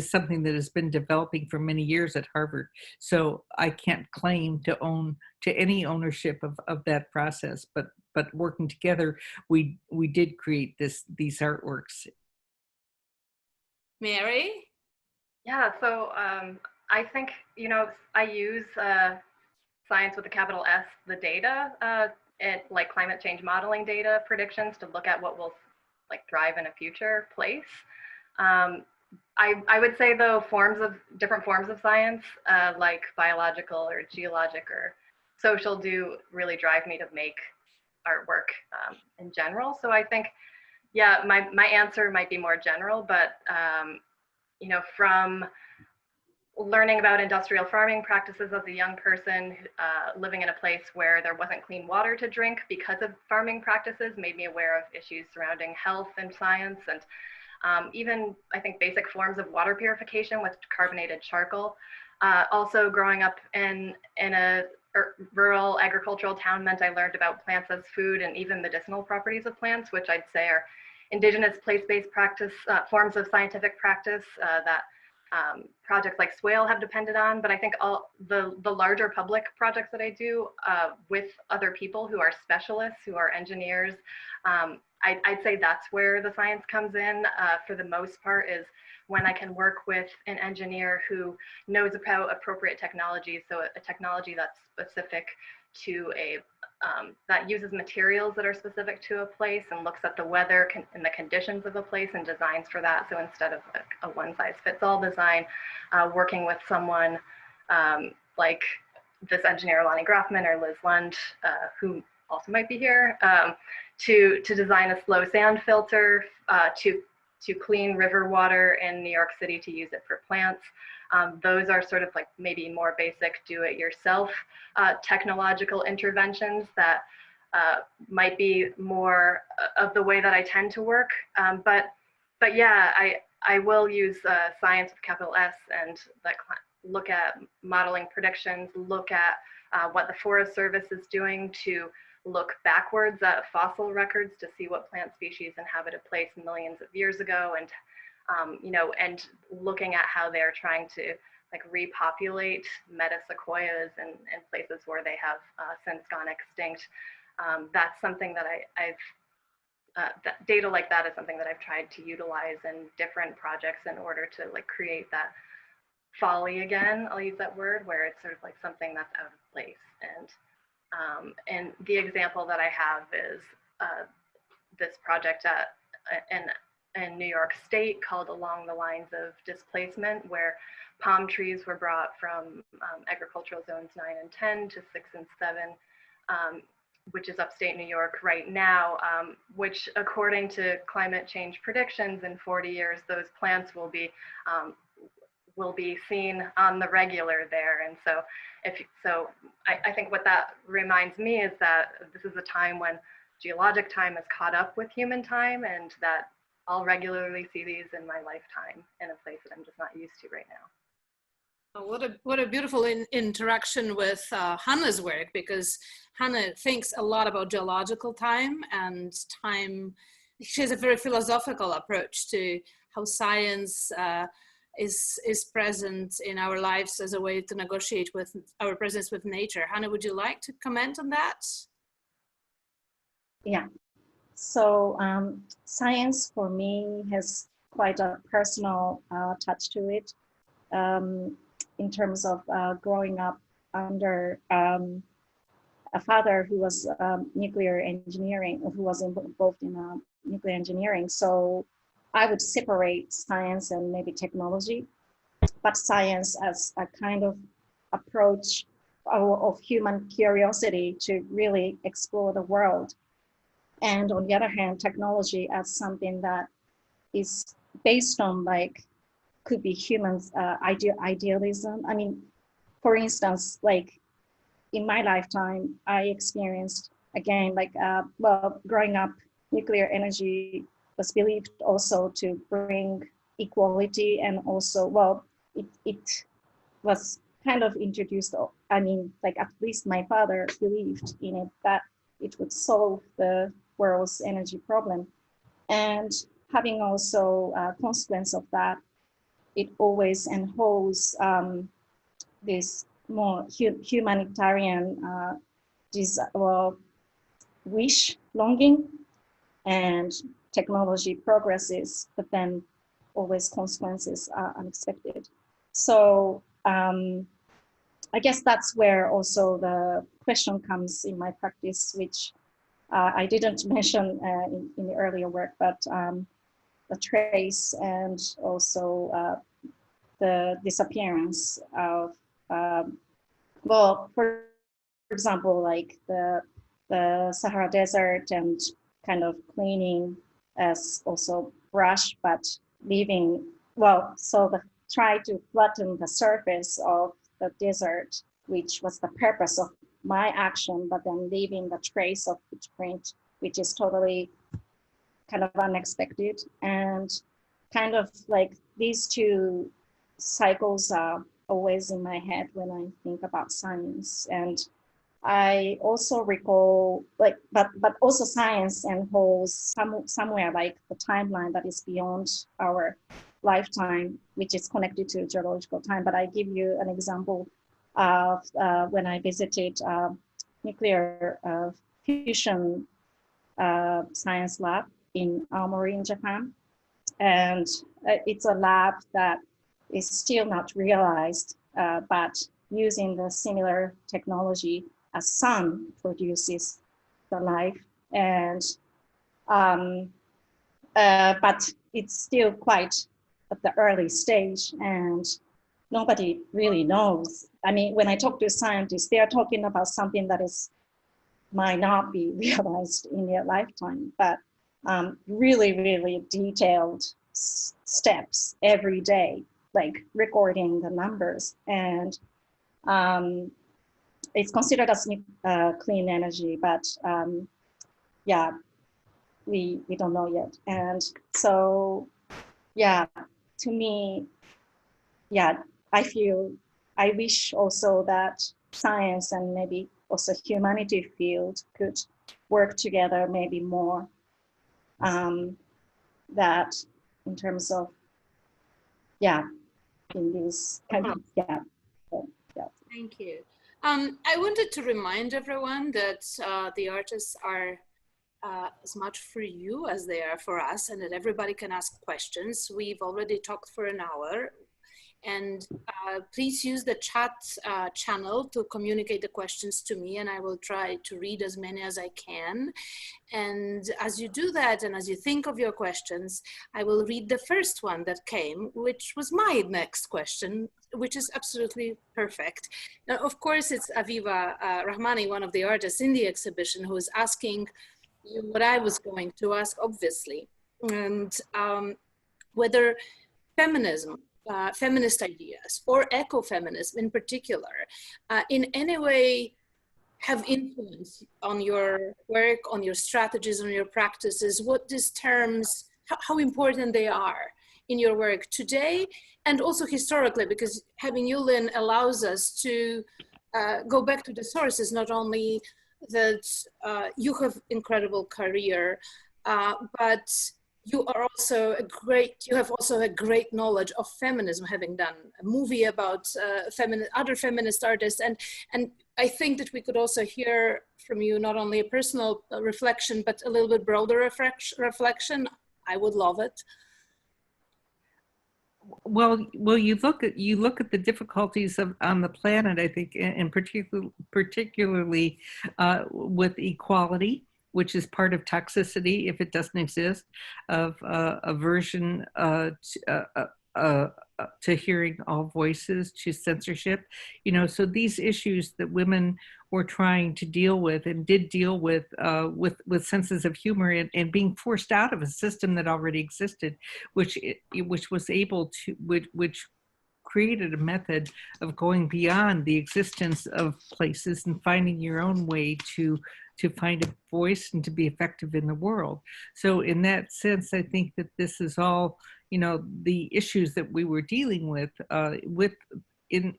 something that has been developing for many years at Harvard. So I can't claim to any ownership of that process, but working together, we did create these artworks. Mary? Yeah, so I think, you know, I use science with a capital S, the data, like climate change modeling data predictions to look at what will like thrive in a future place. I would say though, different forms of science, like biological or geologic or social, do really drive me to make artwork in general. So I think, yeah, my answer might be more general, but you know, from learning about industrial farming practices as a young person, living in a place where there wasn't clean water to drink because of farming practices, made me aware of issues surrounding health and science, and even I think basic forms of water purification with carbonated charcoal. Also growing up in a rural agricultural town meant I learned about plants as food and even medicinal properties of plants, which I'd say are indigenous place-based practice, forms of scientific practice that projects like Swale have depended on. But I think all the larger public projects that I do with other people who are specialists, who are engineers, I'd say that's where the science comes in for the most part, is when I can work with an engineer who knows about appropriate technology. So a technology that's specific to that uses materials that are specific to a place and looks at the weather and the conditions of a place and designs for that. So instead of a one-size-fits-all design, working with someone like this engineer, Lonnie Grafman or Liz Lund, who also might be here, to design a slow sand filter to clean river water in New York City to use it for plants. Those are sort of like maybe more basic do-it-yourself technological interventions that might be more of the way that I tend to work. But yeah, I will use science with capital S and look at modeling predictions, look at what the Forest Service is doing to look backwards at fossil records to see what plant species inhabited place millions of years ago, and you know, and looking at how they're trying to like repopulate metasequoias and places where they have since gone extinct. That's something that data like that is something that I've tried to utilize in different projects in order to like create that folly again, I'll use that word, where it's sort of like something that's out of place. And the example that I have is this project in New York State called Along the Lines of Displacement, where palm trees were brought from agricultural zones 9 and 10 to 6 and 7, which is upstate New York right now, which according to climate change predictions in 40 years, those plants will be seen on the regular there. And so I think what that reminds me is that this is a time when geologic time has caught up with human time, and that I'll regularly see these in my lifetime in a place that I'm just not used to right now. Oh, what a beautiful interaction with Hana's work, because Hana thinks a lot about geological time and time. She has a very philosophical approach to how science is present in our lives as a way to negotiate with our presence with nature. Hana, would you like to comment on that? Yeah. So science for me has quite a personal touch to it. In terms of growing up under a father who was nuclear engineering, who was involved in nuclear engineering. So I would separate science and maybe technology, but science as a kind of approach of human curiosity to really explore the world. And on the other hand, technology as something that is based on like, could be humans' idealism. I mean, for instance, like in my lifetime, I experienced again, like, well, growing up, nuclear energy was believed also to bring equality, and also, well, it was kind of introduced, I mean, like at least my father believed in it, that it would solve the world's energy problem. And having also a consequence of that, it always enholds this more humanitarian wish, longing, and technology progresses, but then always consequences are unexpected. So I guess that's where also the question comes in my practice, which I didn't mention in the earlier work, but the trace and also the disappearance of, well, for example, like the Sahara Desert, and kind of cleaning as also brush, but leaving, well, so try to flatten the surface of the desert, which was the purpose of my action, but then leaving the trace of footprint, which is totally kind of unexpected. And kind of like these two cycles are always in my head when I think about science. And I also recall, like, but also science and holds somewhere like the timeline that is beyond our lifetime, which is connected to geological time. But I give you an example of when I visited nuclear fusion science lab in Aomori in Japan. And it's a lab that is still not realized, but using the similar technology as sun produces the life. And but it's still quite at the early stage, and nobody really knows. I mean, when I talk to scientists, they are talking about something that might not be realized in their lifetime, but really, really detailed steps every day, like recording the numbers. And it's considered as clean energy, but yeah, we don't know yet. And so, yeah, to me, yeah, I wish also that science and maybe also humanity field could work together maybe more, that in terms of, yeah, in this kind of, yeah. Thank you. I wanted to remind everyone that the artists are as much for you as they are for us, and that everybody can ask questions. We've already talked for an hour. And please use the chat channel to communicate the questions to me, and I will try to read as many as I can. And as you do that, and as you think of your questions, I will read the first one that came, which was my next question, which is absolutely perfect. Now, of course, it's Aviva Rahmani, one of the artists in the exhibition, who is asking you what I was going to ask, obviously, and whether feminism, feminist ideas, or ecofeminism in particular, in any way have influence on your work, on your strategies, on your practices, what these terms, how important they are in your work today, and also historically, because having you, Lynn, allows us to go back to the sources, not only that you have incredible career, but you are also you have also a great knowledge of feminism, having done a movie about other feminist artists. And I think that we could also hear from you not only a personal reflection, but a little bit broader reflection. I would love it. Well, you look at the difficulties on the planet, I think, and particularly with equality, which is part of toxicity if it doesn't exist, of aversion to hearing all voices, to censorship, so these issues that women were trying to deal with and did deal with senses of humor and being forced out of a system that already existed, which was able to, which created a method of going beyond the existence of places and finding your own way to find a voice and to be effective in the world. So in that sense, I think that this is all, the issues that we were dealing with in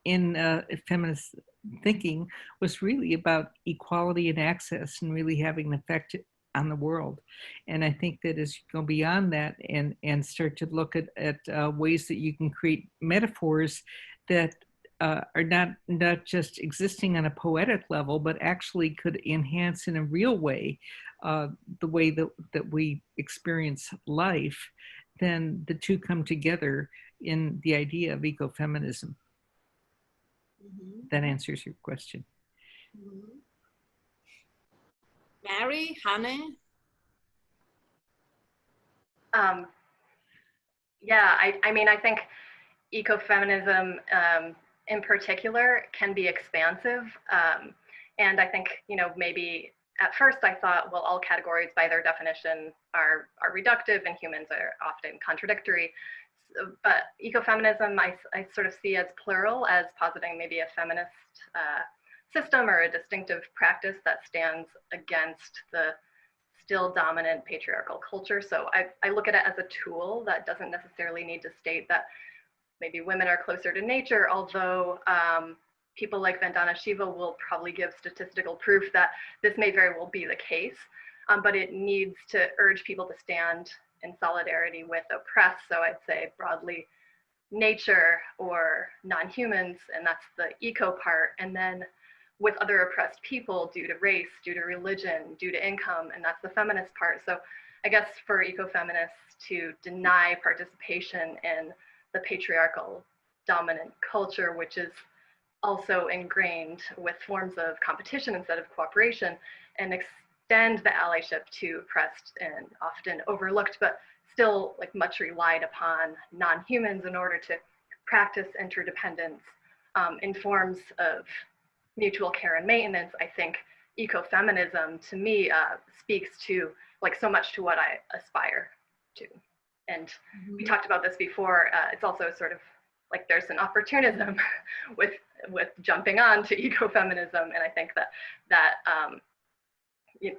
feminist thinking was really about equality and access and really having an effect on the world. And I think that as you go beyond that and start to look at ways that you can create metaphors that are not just existing on a poetic level, but actually could enhance in a real way the way that we experience life, then the two come together in the idea of ecofeminism. Mm-hmm. That answers your question. Mm-hmm. Mary, Hanae? Yeah, I mean, I think ecofeminism in particular can be expansive. And I think, maybe at first I thought, well, all categories by their definition are reductive and humans are often contradictory. So, but ecofeminism, I sort of see as plural, as positing maybe a feminist system or a distinctive practice that stands against the still dominant patriarchal culture. So I look at it as a tool that doesn't necessarily need to state that maybe women are closer to nature, although people like Vandana Shiva will probably give statistical proof that this may very well be the case, but it needs to urge people to stand in solidarity with oppressed, so I'd say broadly, nature or non-humans, and that's the eco part, and then with other oppressed people due to race, due to religion, due to income, and that's the feminist part. So I guess for ecofeminists to deny participation in the patriarchal dominant culture, which is also ingrained with forms of competition instead of cooperation, and extend the allyship to oppressed and often overlooked, but still like much relied upon non-humans in order to practice interdependence in forms of mutual care and maintenance. I think ecofeminism to me speaks to like so much to what I aspire to. And we talked about this before. It's also sort of like there's an opportunism with jumping on to ecofeminism, and I think that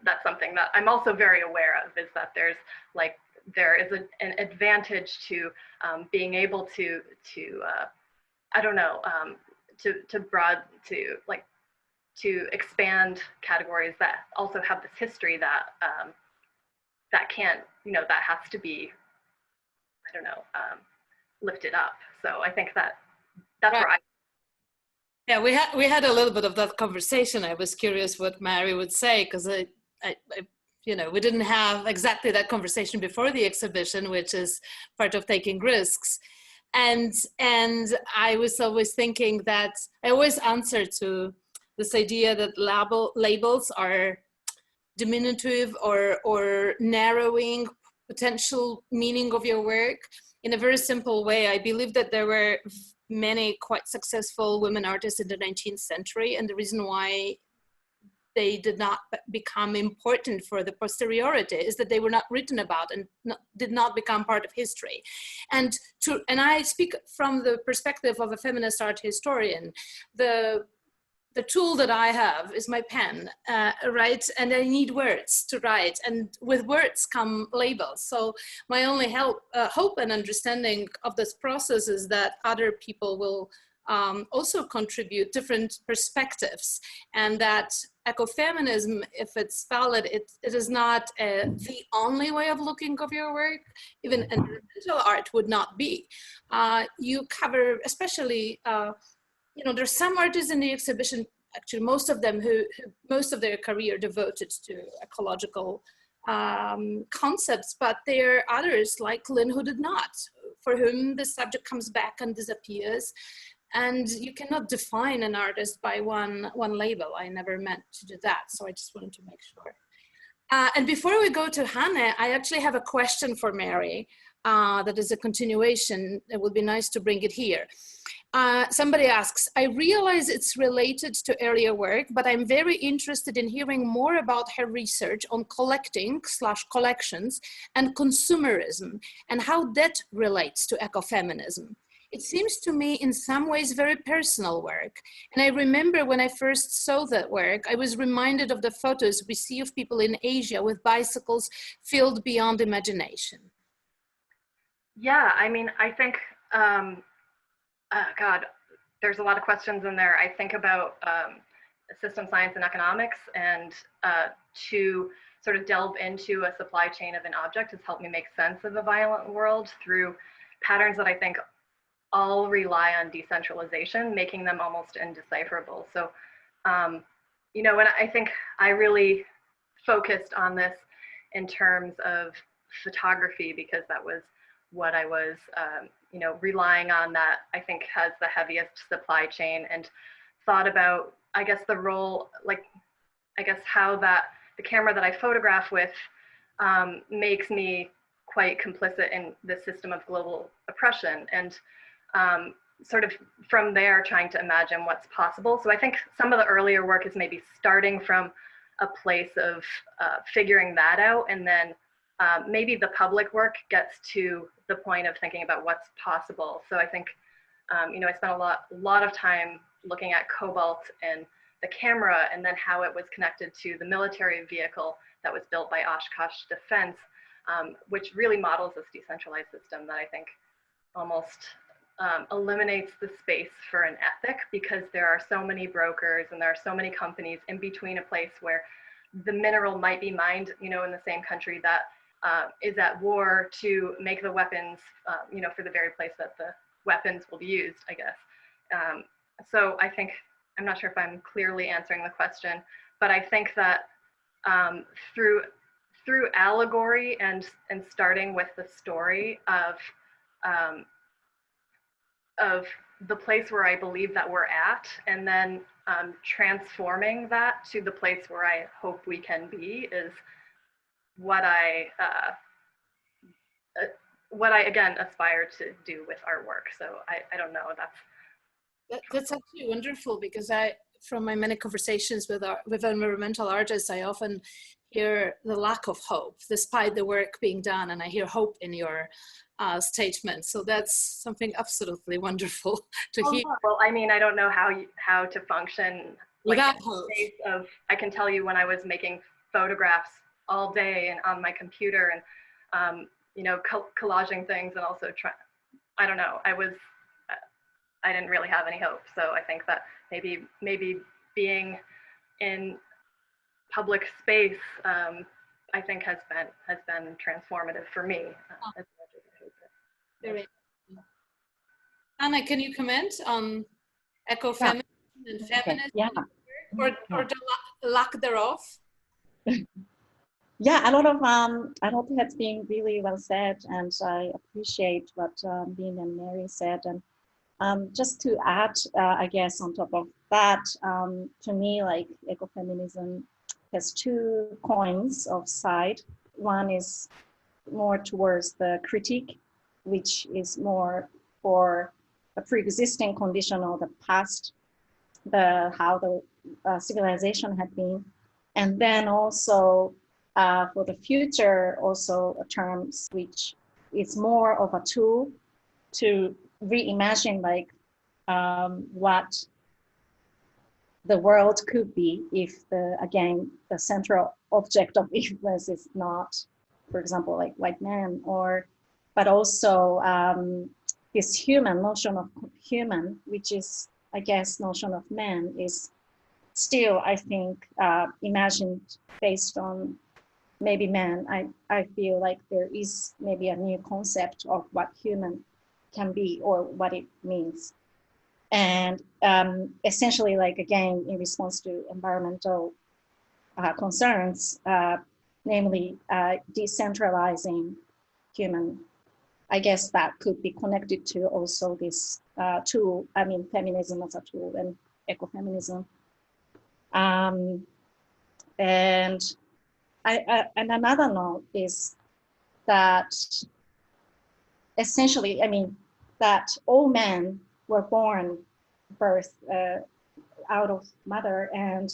that's something that I'm also very aware of, is that there is an advantage to being able to I don't know, to expand categories that also have this history that that can't, that has to be, I don't know, lifted up. So I think that's right. Where I. Yeah, we had a little bit of that conversation. I was curious what Mary would say, because I we didn't have exactly that conversation before the exhibition, which is part of taking risks. And I was always thinking that I always answer to this idea that labels are diminutive or narrowing potential meaning of your work in a very simple way. I believe that there were many quite successful women artists in the 19th century, and the reason why they did not become important for the posteriority is that they were not written about and did not become part of history. And I speak from the perspective of a feminist art historian. The tool that I have is my pen, right? And I need words to write, and with words come labels. So my only hope and understanding of this process is that other people will also contribute different perspectives, and that ecofeminism, if it's valid, it is not the only way of looking of your work. Even environmental art would not be. You cover, especially, there's some artists in the exhibition, actually most of them who most of their career devoted to ecological concepts, but there are others like Lynn who did not, for whom the subject comes back and disappears. And you cannot define an artist by one label. I never meant to do that, so I just wanted to make sure. And before we go to Hana, I actually have a question for Mary that is a continuation. It would be nice to bring it here. Somebody asks, I realize it's related to earlier work, but I'm very interested in hearing more about her research on collecting/collections and consumerism and how that relates to ecofeminism. It seems to me in some ways very personal work. And I remember when I first saw that work, I was reminded of the photos we see of people in Asia with bicycles filled beyond imagination. Yeah, I mean, I think, God, there's a lot of questions in there. I think about system science and economics, and to sort of delve into a supply chain of an object has helped me make sense of a violent world through patterns that I think all rely on decentralization, making them almost indecipherable. So, and I think I really focused on this in terms of photography, because that was what I was, relying on, that I think has the heaviest supply chain, and thought about, I guess, the role, how that the camera that I photograph with makes me quite complicit in the system of global oppression, and sort of from there trying to imagine what's possible. So I think some of the earlier work is maybe starting from a place of figuring that out, and then maybe the public work gets to the point of thinking about what's possible. So I think, I spent a lot of time looking at Cobalt and the camera, and then how it was connected to the military vehicle that was built by Oshkosh Defense, which really models this decentralized system that I think almost eliminates the space for an ethic, because there are so many brokers and there are so many companies in between a place where the mineral might be mined, you know, in the same country that is at war to make the weapons, you know, for the very place that the weapons will be used, I guess. So I think, I'm not sure if I'm clearly answering the question, but I think that through allegory and starting with the story of the place where I believe that we're at, and then transforming that to the place where I hope we can be, is what I again aspire to do with our work. So I don't know, that's actually wonderful, because from my many conversations with environmental artists, I often hear the lack of hope despite the work being done, and I hear hope in your statement. So that's something absolutely wonderful to hear. Well, I mean, I don't know how to function without hope. I can tell you, when I was making photographs all day and on my computer and you know, collaging things, and also I don't know, I didn't really have any hope. So I think that maybe being in public space, I think has been transformative for me. As much as I hope it. Very. Hana, can you comment on ecofeminism and feminism, yeah. or the lack thereof? Yeah, a lot has been really well said, and I appreciate what Lynn and Mary said. And just to add, I guess on top of that, to me, like, ecofeminism has two coins of side. One is more towards the critique, which is more for a pre-existing condition of the past, how the civilization had been, and then also for the future, also terms which is more of a tool to reimagine, like, what the world could be if the central object of influence is not, for example, like white man, but also this notion of human, which is, I guess, notion of man, is still, I think, imagined based on maybe man. I feel like there is maybe a new concept of what human can be or what it means. And essentially, like, again, in response to environmental concerns, namely decentralizing human, I guess that could be connected to also this tool, I mean, feminism as a tool and ecofeminism. And another note is that essentially, I mean, that all men were birth out of mother. And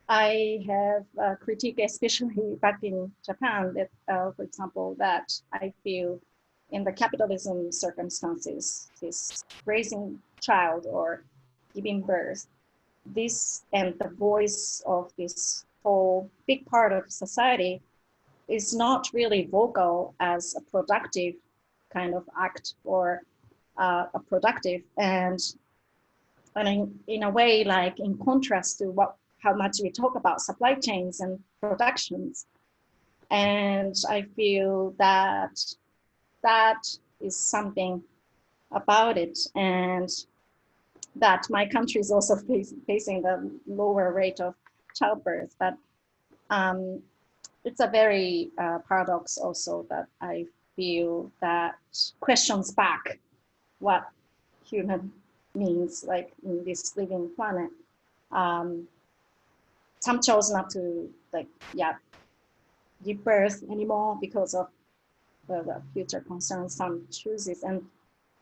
I have critiqued, especially back in Japan, that, for example, that I feel in the capitalism circumstances, this raising child or giving birth, this and the voice of this whole big part of society is not really vocal as a productive kind of act, or a productive, and in a way, like, in contrast to how much we talk about supply chains and productions. And I feel that is something about it, and that my country is also facing the lower rate of childbirth. But it's a very paradox also that I feel that questions back what human means, like, in this living planet. Some chose not to, like, give birth anymore because of the future concerns. Some chooses, and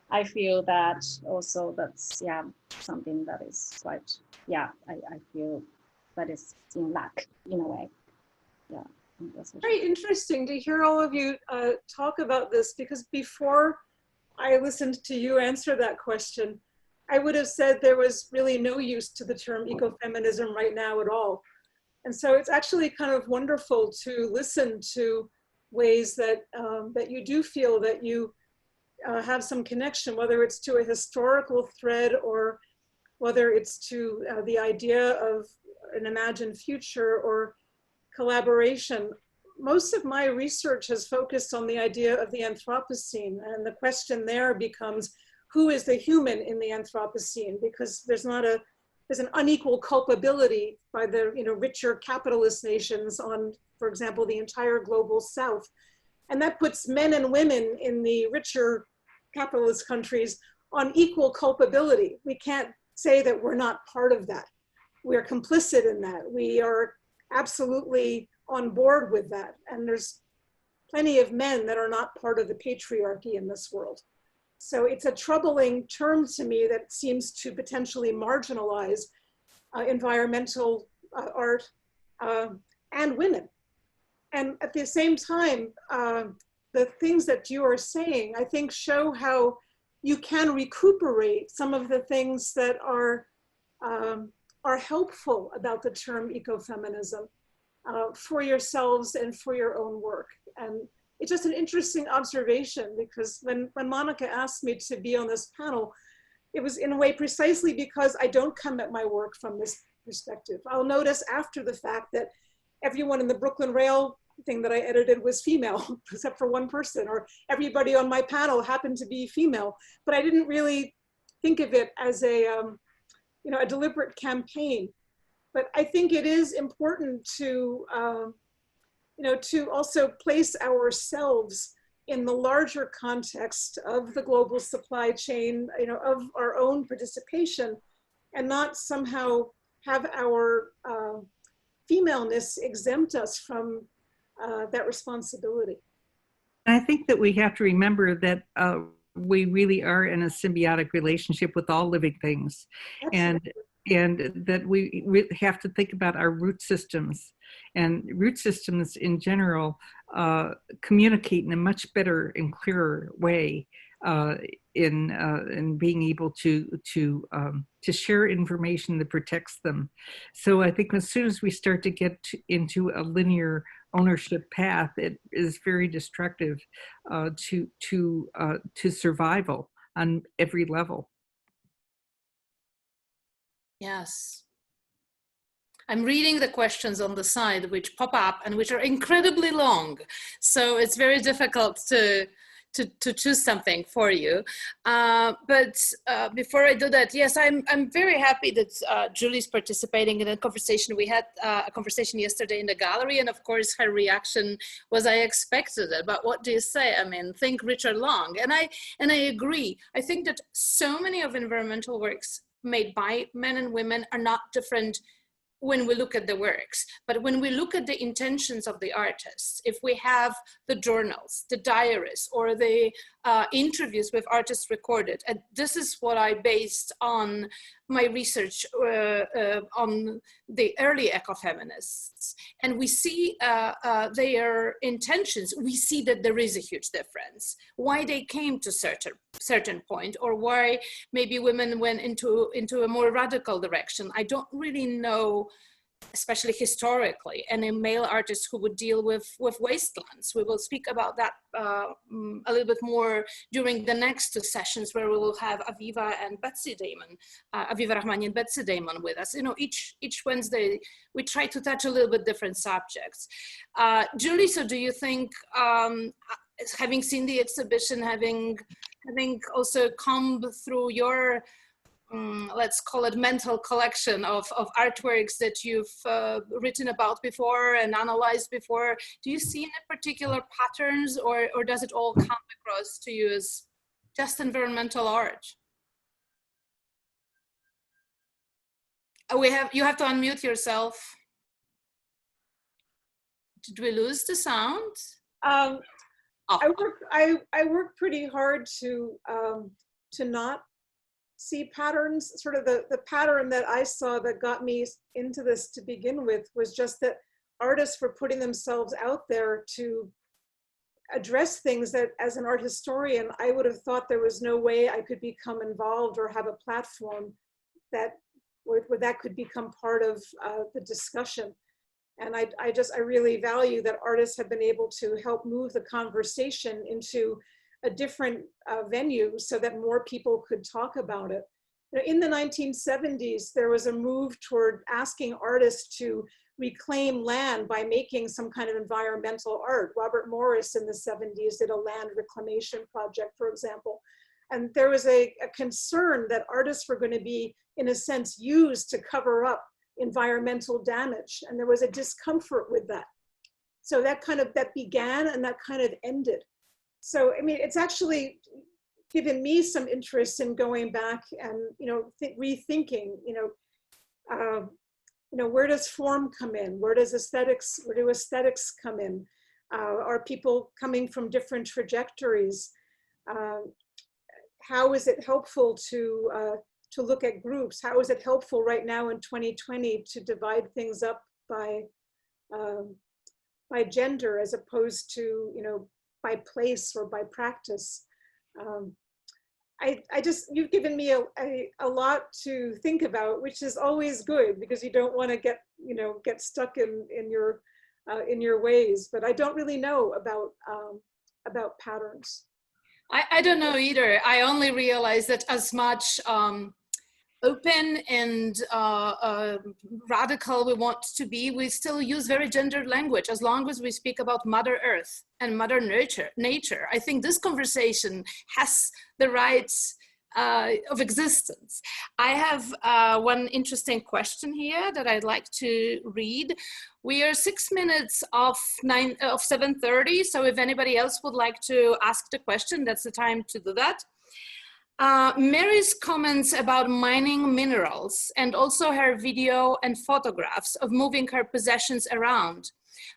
I feel that also that's something that is quite I feel that is in lack in a way. Yeah. Very interesting to hear all of you talk about this, because before I listened to you answer that question, I would have said there was really no use to the term ecofeminism right now at all. And so it's actually kind of wonderful to listen to ways that that you do feel that you have some connection, whether it's to a historical thread or whether it's to the idea of an imagined future or collaboration. Most of my research has focused on the idea of the Anthropocene, and the question there becomes, who is the human in the Anthropocene? Because there's an unequal culpability by the richer capitalist nations on, for example, the entire global South. And that puts men and women in the richer capitalist countries on equal culpability. We can't say that we're not part of that. We're complicit in that. We are absolutely on board with that. And there's plenty of men that are not part of the patriarchy in this world. So it's a troubling term to me that seems to potentially marginalize environmental art and women. And at the same time, the things that you are saying, I think, show how you can recuperate some of the things that are helpful about the term ecofeminism for yourselves and for your own work. And it's just an interesting observation, because when Monika asked me to be on this panel, it was in a way precisely because I don't come at my work from this perspective. I'll notice after the fact that everyone in the Brooklyn Rail thing that I edited was female, except for one person, or everybody on my panel happened to be female. But I didn't really think of it as a deliberate campaign. But I think it is important to to also place ourselves in the larger context of the global supply chain, of our own participation, and not somehow have our femaleness exempt us from that responsibility. I think that we have to remember that we really are in a symbiotic relationship with all living things. Absolutely. And that we have to think about our root systems, and root systems in general communicate in a much better and clearer way in being able to share information that protects them. So I think as soon as we start to get into a linear ownership path, it is very destructive to survival on every level. Yes. I'm reading the questions on the side which pop up and which are incredibly long. So it's very difficult to choose something for you. But before I do that, yes, I'm very happy that Julie's participating in a conversation. We had a conversation yesterday in the gallery, and of course her reaction was, I expected it, but what do you say? I mean, think Richard Long. And I agree. I think that so many of environmental works made by men and women are not different when we look at the works, but when we look at the intentions of the artists, if we have the journals, the diaries, or the interviews with artists recorded, and this is what I based on my research on the early ecofeminists, and we see their intentions, we see that there is a huge difference. Why they came to certain point, or why maybe women went into a more radical direction. I don't really know, especially historically, and a male artist who would deal with wastelands. We will speak about that a little bit more during the next two sessions, where we will have Aviva and Betsy Damon, Aviva Rahmani and Betsy Damon with us. Each Wednesday, we try to touch a little bit different subjects. Julie, so do you think, having seen the exhibition, having also combed through your let's call it mental collection of artworks that you've written about before and analyzed before, do you see any particular patterns, or does it all come across to you as just environmental art? You have to unmute yourself. Did we lose the sound? I work pretty hard to not see patterns. Sort of the pattern that I saw that got me into this to begin with was just that artists were putting themselves out there to address things that, as an art historian, I would have thought there was no way I could become involved or have a platform where that could become part of the discussion. And I really value that artists have been able to help move the conversation into a different venue so that more people could talk about it. In the 1970s, there was a move toward asking artists to reclaim land by making some kind of environmental art. Robert Morris in the 70s did a land reclamation project, for example. And there was a concern that artists were going to be, in a sense, used to cover up environmental damage. And there was a discomfort with that. So that began and that kind of ended. So, I mean, it's actually given me some interest in going back and, rethinking, where does form come in? Where do aesthetics come in? Are people coming from different trajectories? How is it helpful to look at groups? How is it helpful right now in 2020 to divide things up by gender as opposed to, by place or by practice? You've given me a lot to think about, which is always good because you don't want to get stuck in your ways. But I don't really know about patterns. I don't know either. I only realize that as much open and radical we want to be, we still use very gendered language as long as we speak about Mother Earth and Mother Nature. I think this conversation has the rights of existence. I have one interesting question here that I'd like to read. We are 6 minutes of 7:30, so if anybody else would like to ask the question, that's the time to do that. Mary's comments about mining minerals and also her video and photographs of moving her possessions around,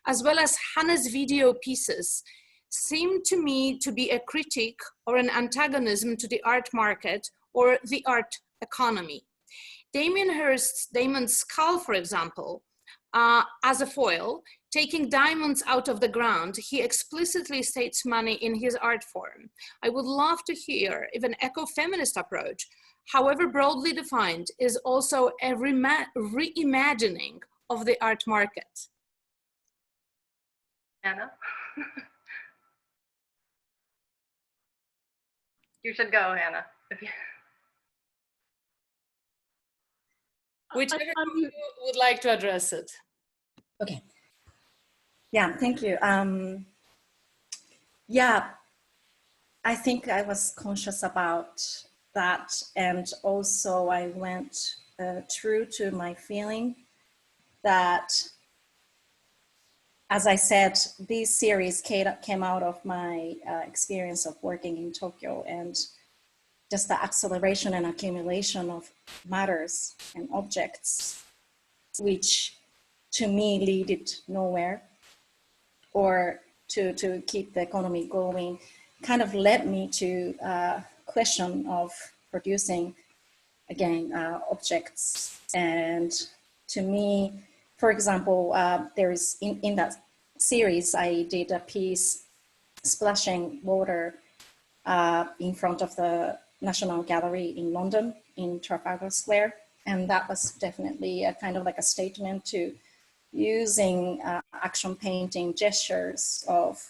as well as Hana's video pieces, seem to me to be a critique or an antagonism to the art market or the art economy. Damien Hirst's Damon's Skull, for example, as a foil, taking diamonds out of the ground, he explicitly states money in his art form. I would love to hear if an ecofeminist approach, however broadly defined, is also a reimagining of the art market. Hana? You should go, Hana. Whichever of you would like to address it. Okay. Yeah, thank you. Yeah, I think I was conscious about that. And also I went true to my feeling that, as I said, this series came out of my experience of working in Tokyo and just the acceleration and accumulation of matters and objects, which to me leaded nowhere, or to keep the economy going, kind of led me to question of producing, again, objects. And to me, for example, there is in that series, I did a piece splashing water in front of the National Gallery in London, in Trafalgar Square. And that was definitely a kind of like a statement to using action painting gestures of,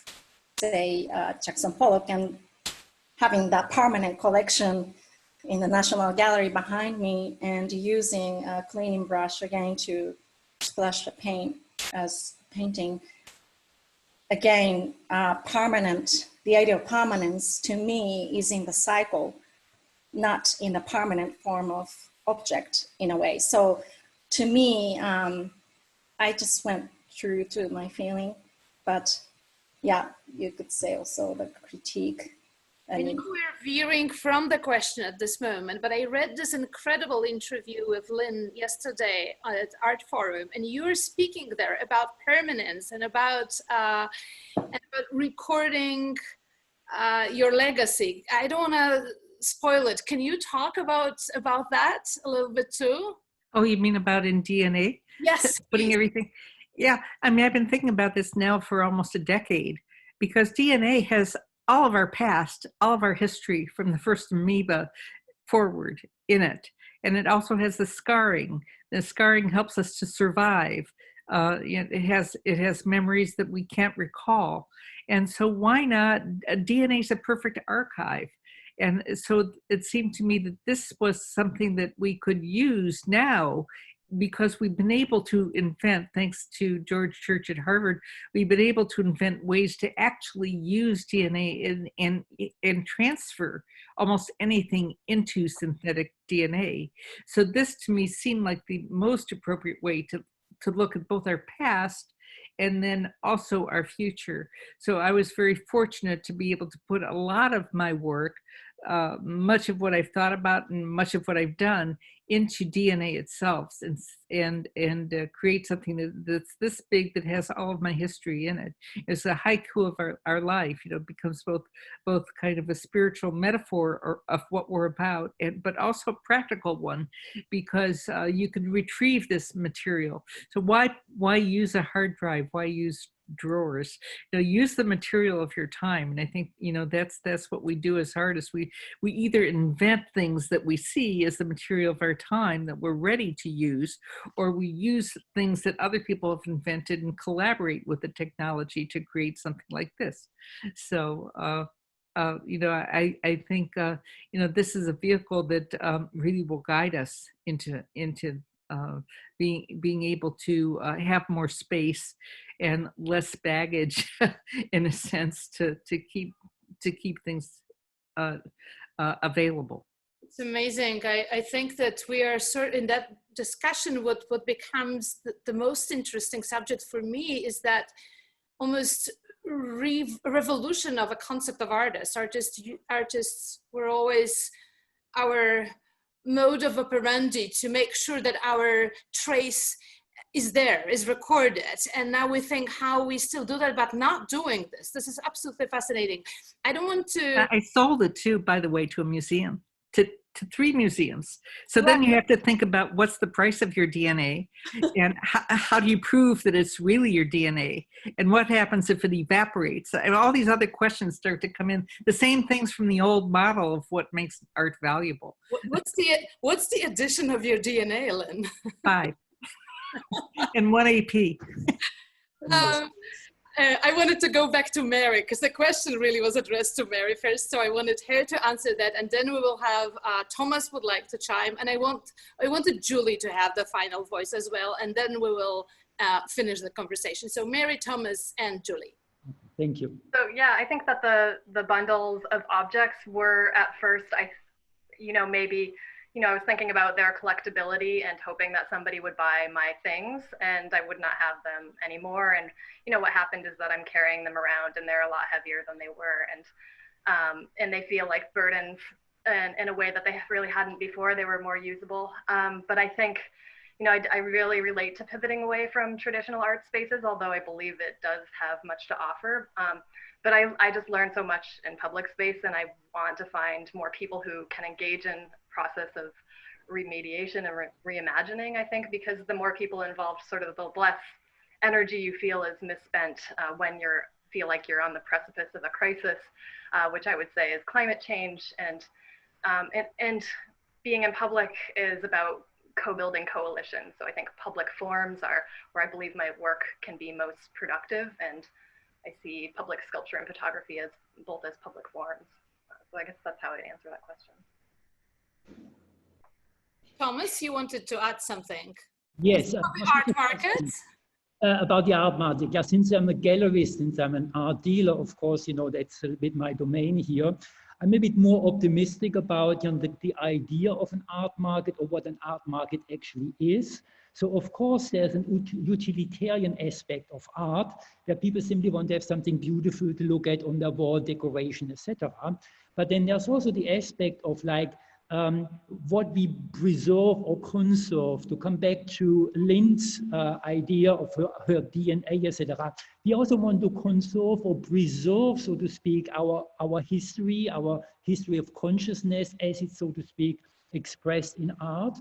say, Jackson Pollock, and having that permanent collection in the National Gallery behind me, and using a cleaning brush again to splash the paint as painting. Again, permanent, the idea of permanence to me is in the cycle, not in the permanent form of object in a way. So to me, I just went through to my feeling, but yeah, you could say also the critique. I know we're veering from the question at this moment, but I read this incredible interview with Lynn yesterday at Art Forum, and you were speaking there about permanence and about recording your legacy. I don't want to spoil it. Can you talk about that a little bit too? Oh, you mean about in DNA? Yes. Putting everything. Yeah, I mean, I've been thinking about this now for almost a decade, because DNA has all of our past, all of our history from the first amoeba forward in it. And it also has the scarring. The scarring helps us to survive. It has memories that we can't recall. And so why not? DNA is a perfect archive. And so it seemed to me that this was something that we could use now, because we've been able to invent, thanks to George Church at Harvard, we've been able to invent ways to actually use DNA and transfer almost anything into synthetic DNA. So this to me seemed like the most appropriate way to look at both our past and then also our future. So I was very fortunate to be able to put a lot of my work, much of what I've thought about and much of what I've done, into DNA itself, and create something that's this big, that has all of my history in it. It's a haiku of our life. It becomes both kind of a spiritual metaphor of what we're about, but also a practical one, because you can retrieve this material. So why use a hard drive? Why use drawers? Use the material of your time. And I think that's what we do as artists. We either invent things that we see as the material of our time that we're ready to use, or we use things that other people have invented and collaborate with the technology to create something like this. So I think this is a vehicle that really will guide us into being able to have more space and less baggage, in a sense, to keep things available. It's amazing. I think that we are in that discussion. What becomes the most interesting subject for me is that almost revolution of a concept of artists. Artists were always our mode of operandi to make sure that our trace is recorded. And now we think how we still do that, but not doing this. This is absolutely fascinating. I don't want to... I sold it too, by the way, to a museum, to 3 museums. So then you have to think about what's the price of your DNA, and how do you prove that it's really your DNA, and what happens if it evaporates, and all these other questions start to come in. The same things from the old model of what makes art valuable. What's the addition of your DNA, Lynn? 5 and 1 AP. I wanted to go back to Mary, because the question really was addressed to Mary first, so I wanted her to answer that, and then we will have Thomas would like to chime, and I wanted Julie to have the final voice as well, and then we will finish the conversation. So Mary, Thomas, and Julie. Thank you. So yeah, I think that the bundles of objects were at first, maybe, I was thinking about their collectability and hoping that somebody would buy my things and I would not have them anymore. And, what happened is that I'm carrying them around and they're a lot heavier than they were. And they feel like burdens in a way that they really hadn't before. They were more usable. But I think, I really relate to pivoting away from traditional art spaces, although I believe it does have much to offer. But I just learned so much in public space, and I want to find more people who can engage in process of remediation and reimagining, I think, because the more people involved, sort of the less energy you feel is misspent when you feel like you're on the precipice of a crisis, which I would say is climate change. And being in public is about co-building coalitions. So I think public forums are where I believe my work can be most productive, and I see public sculpture and photography as both as public forums. So I guess that's how I'd answer that question. Thomas, you wanted to add something? Yes. Art market? About the art market. Yeah, since I'm a gallerist, since I'm an art dealer, of course, that's a bit my domain here. I'm a bit more optimistic about the idea of an art market, or what an art market actually is. So of course there's an utilitarian aspect of art where people simply want to have something beautiful to look at on their wall, decoration, etc. But then there's also the aspect of what we preserve or conserve. To come back to Lynn's idea of her DNA, etc. We also want to conserve or preserve, so to speak, our history of consciousness, as it's, so to speak, expressed in art.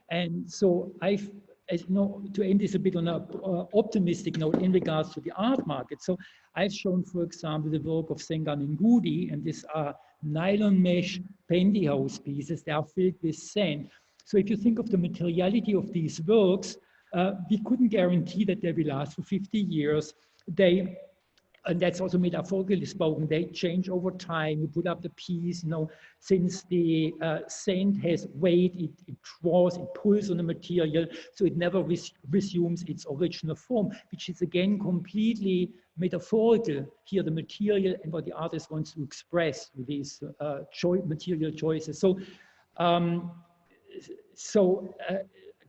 And so to end this a bit on an optimistic note in regards to the art market. So I've shown, for example, the work of Sengan Ngudi, and these are nylon mesh pantyhose pieces. They are filled with sand. So if you think of the materiality of these works, We couldn't guarantee that they will last for 50 years. And that's also metaphorically spoken, they change over time. You put up the piece, you know, since the sand has weight, it draws, it pulls on the material, so it never resumes its original form, which is again completely metaphorical here, the material and what the artist wants to express with these material choices. So,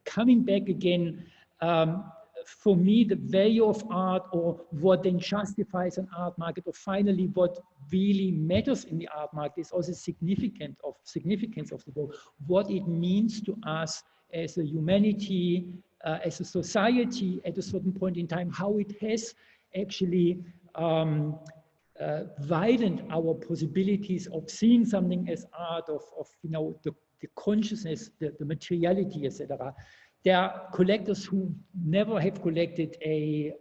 coming back again, for me, the value of art, or what then justifies an art market, or finally what really matters in the art market, is also significance of the work, what it means to us as a humanity, as a society at a certain point in time, how it has actually widened our possibilities of seeing something as art, of you know, the consciousness, the materiality, etc. There are collectors who never have collected a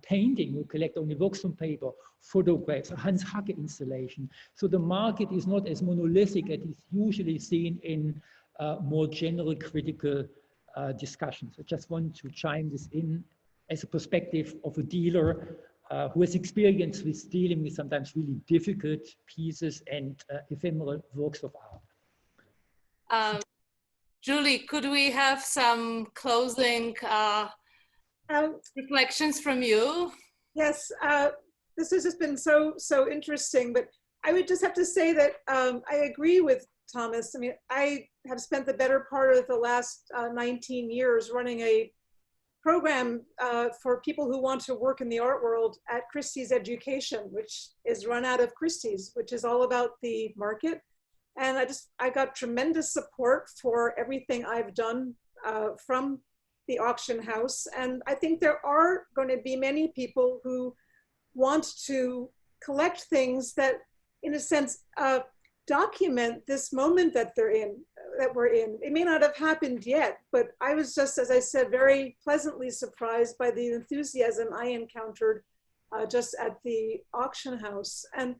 painting, who collect only works on paper, photographs, a Hans Hacke installation. So the market is not as monolithic as is usually seen in more general critical discussions. I just want to chime this in as a perspective of a dealer who has experience with dealing with sometimes really difficult pieces and ephemeral works of art. Julie, could we have some closing reflections from you? Yes, this has just been so interesting, but I would just have to say that I agree with Thomas. I mean, I have spent the better part of the last 19 years running a program for people who want to work in the art world at Christie's Education, which is run out of Christie's, which is all about the market. And I got tremendous support for everything I've done from the auction house. And I think there are going to be many people who want to collect things that, in a sense, document this moment that we're in. It may not have happened yet, but I was just, as I said, very pleasantly surprised by the enthusiasm I encountered just at the auction house. And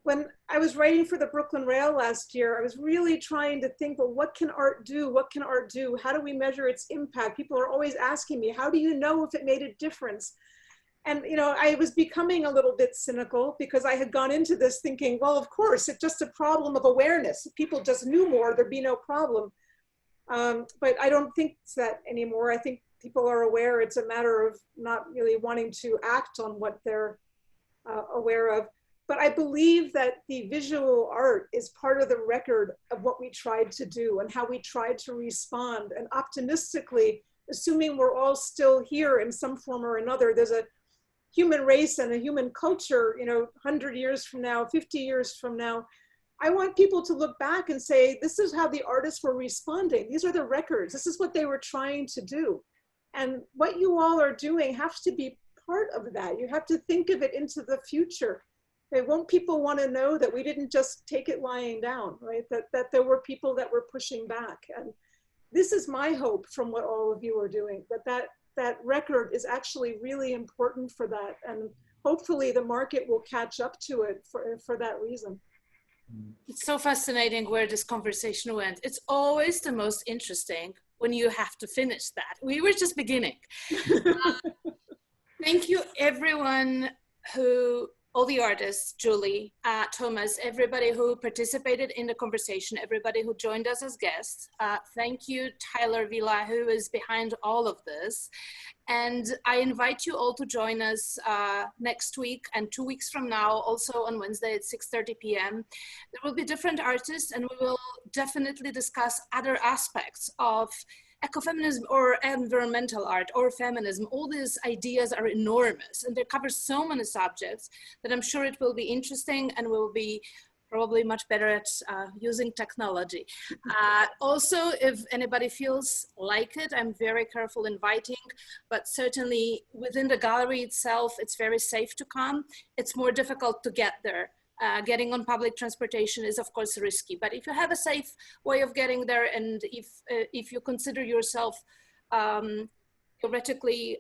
when I was writing for the Brooklyn Rail last year, I was really trying to think, well, what can art do? What can art do? How do we measure its impact? People are always asking me, how do you know if it made a difference? And, you know, I was becoming a little bit cynical because I had gone into this thinking, well, of course, it's just a problem of awareness. If people just knew more, there'd be no problem. But I don't think it's that anymore. I think people are aware. It's a matter of not really wanting to act on what they're aware of. But I believe that the visual art is part of the record of what we tried to do and how we tried to respond. And optimistically, assuming we're all still here in some form or another, there's a human race and a human culture, you know, 100 years from now, 50 years from now. I want people to look back and say, this is how the artists were responding. These are the records. This is what they were trying to do. And what you all are doing has to be part of that. You have to think of it into the future. Won't people want to know that we didn't just take it lying down, right? That there were people that were pushing back. And this is my hope from what all of you are doing, that record is actually really important for that. And hopefully the market will catch up to it for that reason. It's so fascinating where this conversation went. It's always the most interesting when you have to finish that. We were just beginning. Thank you everyone all the artists, Julie, Thomas, everybody who participated in the conversation, everybody who joined us as guests. Thank you, Tyler Vila, who is behind all of this. And I invite you all to join us next week and 2 weeks from now, also on Wednesday at 6:30 p.m. There will be different artists and we will definitely discuss other aspects of ecofeminism or environmental art or feminism. All these ideas are enormous and they cover so many subjects that I'm sure it will be interesting and we'll be probably much better at using technology. Also, if anybody feels like it, I'm very careful inviting, but certainly within the gallery itself, it's very safe to come. It's more difficult to get there. Getting on public transportation is of course risky, but if you have a safe way of getting there and if you consider yourself theoretically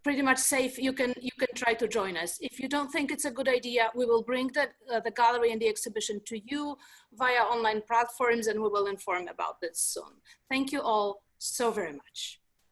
pretty much safe, you can try to join us. If you don't think it's a good idea, we will bring the gallery and the exhibition to you via online platforms and we will inform about this soon. Thank you all. so very much.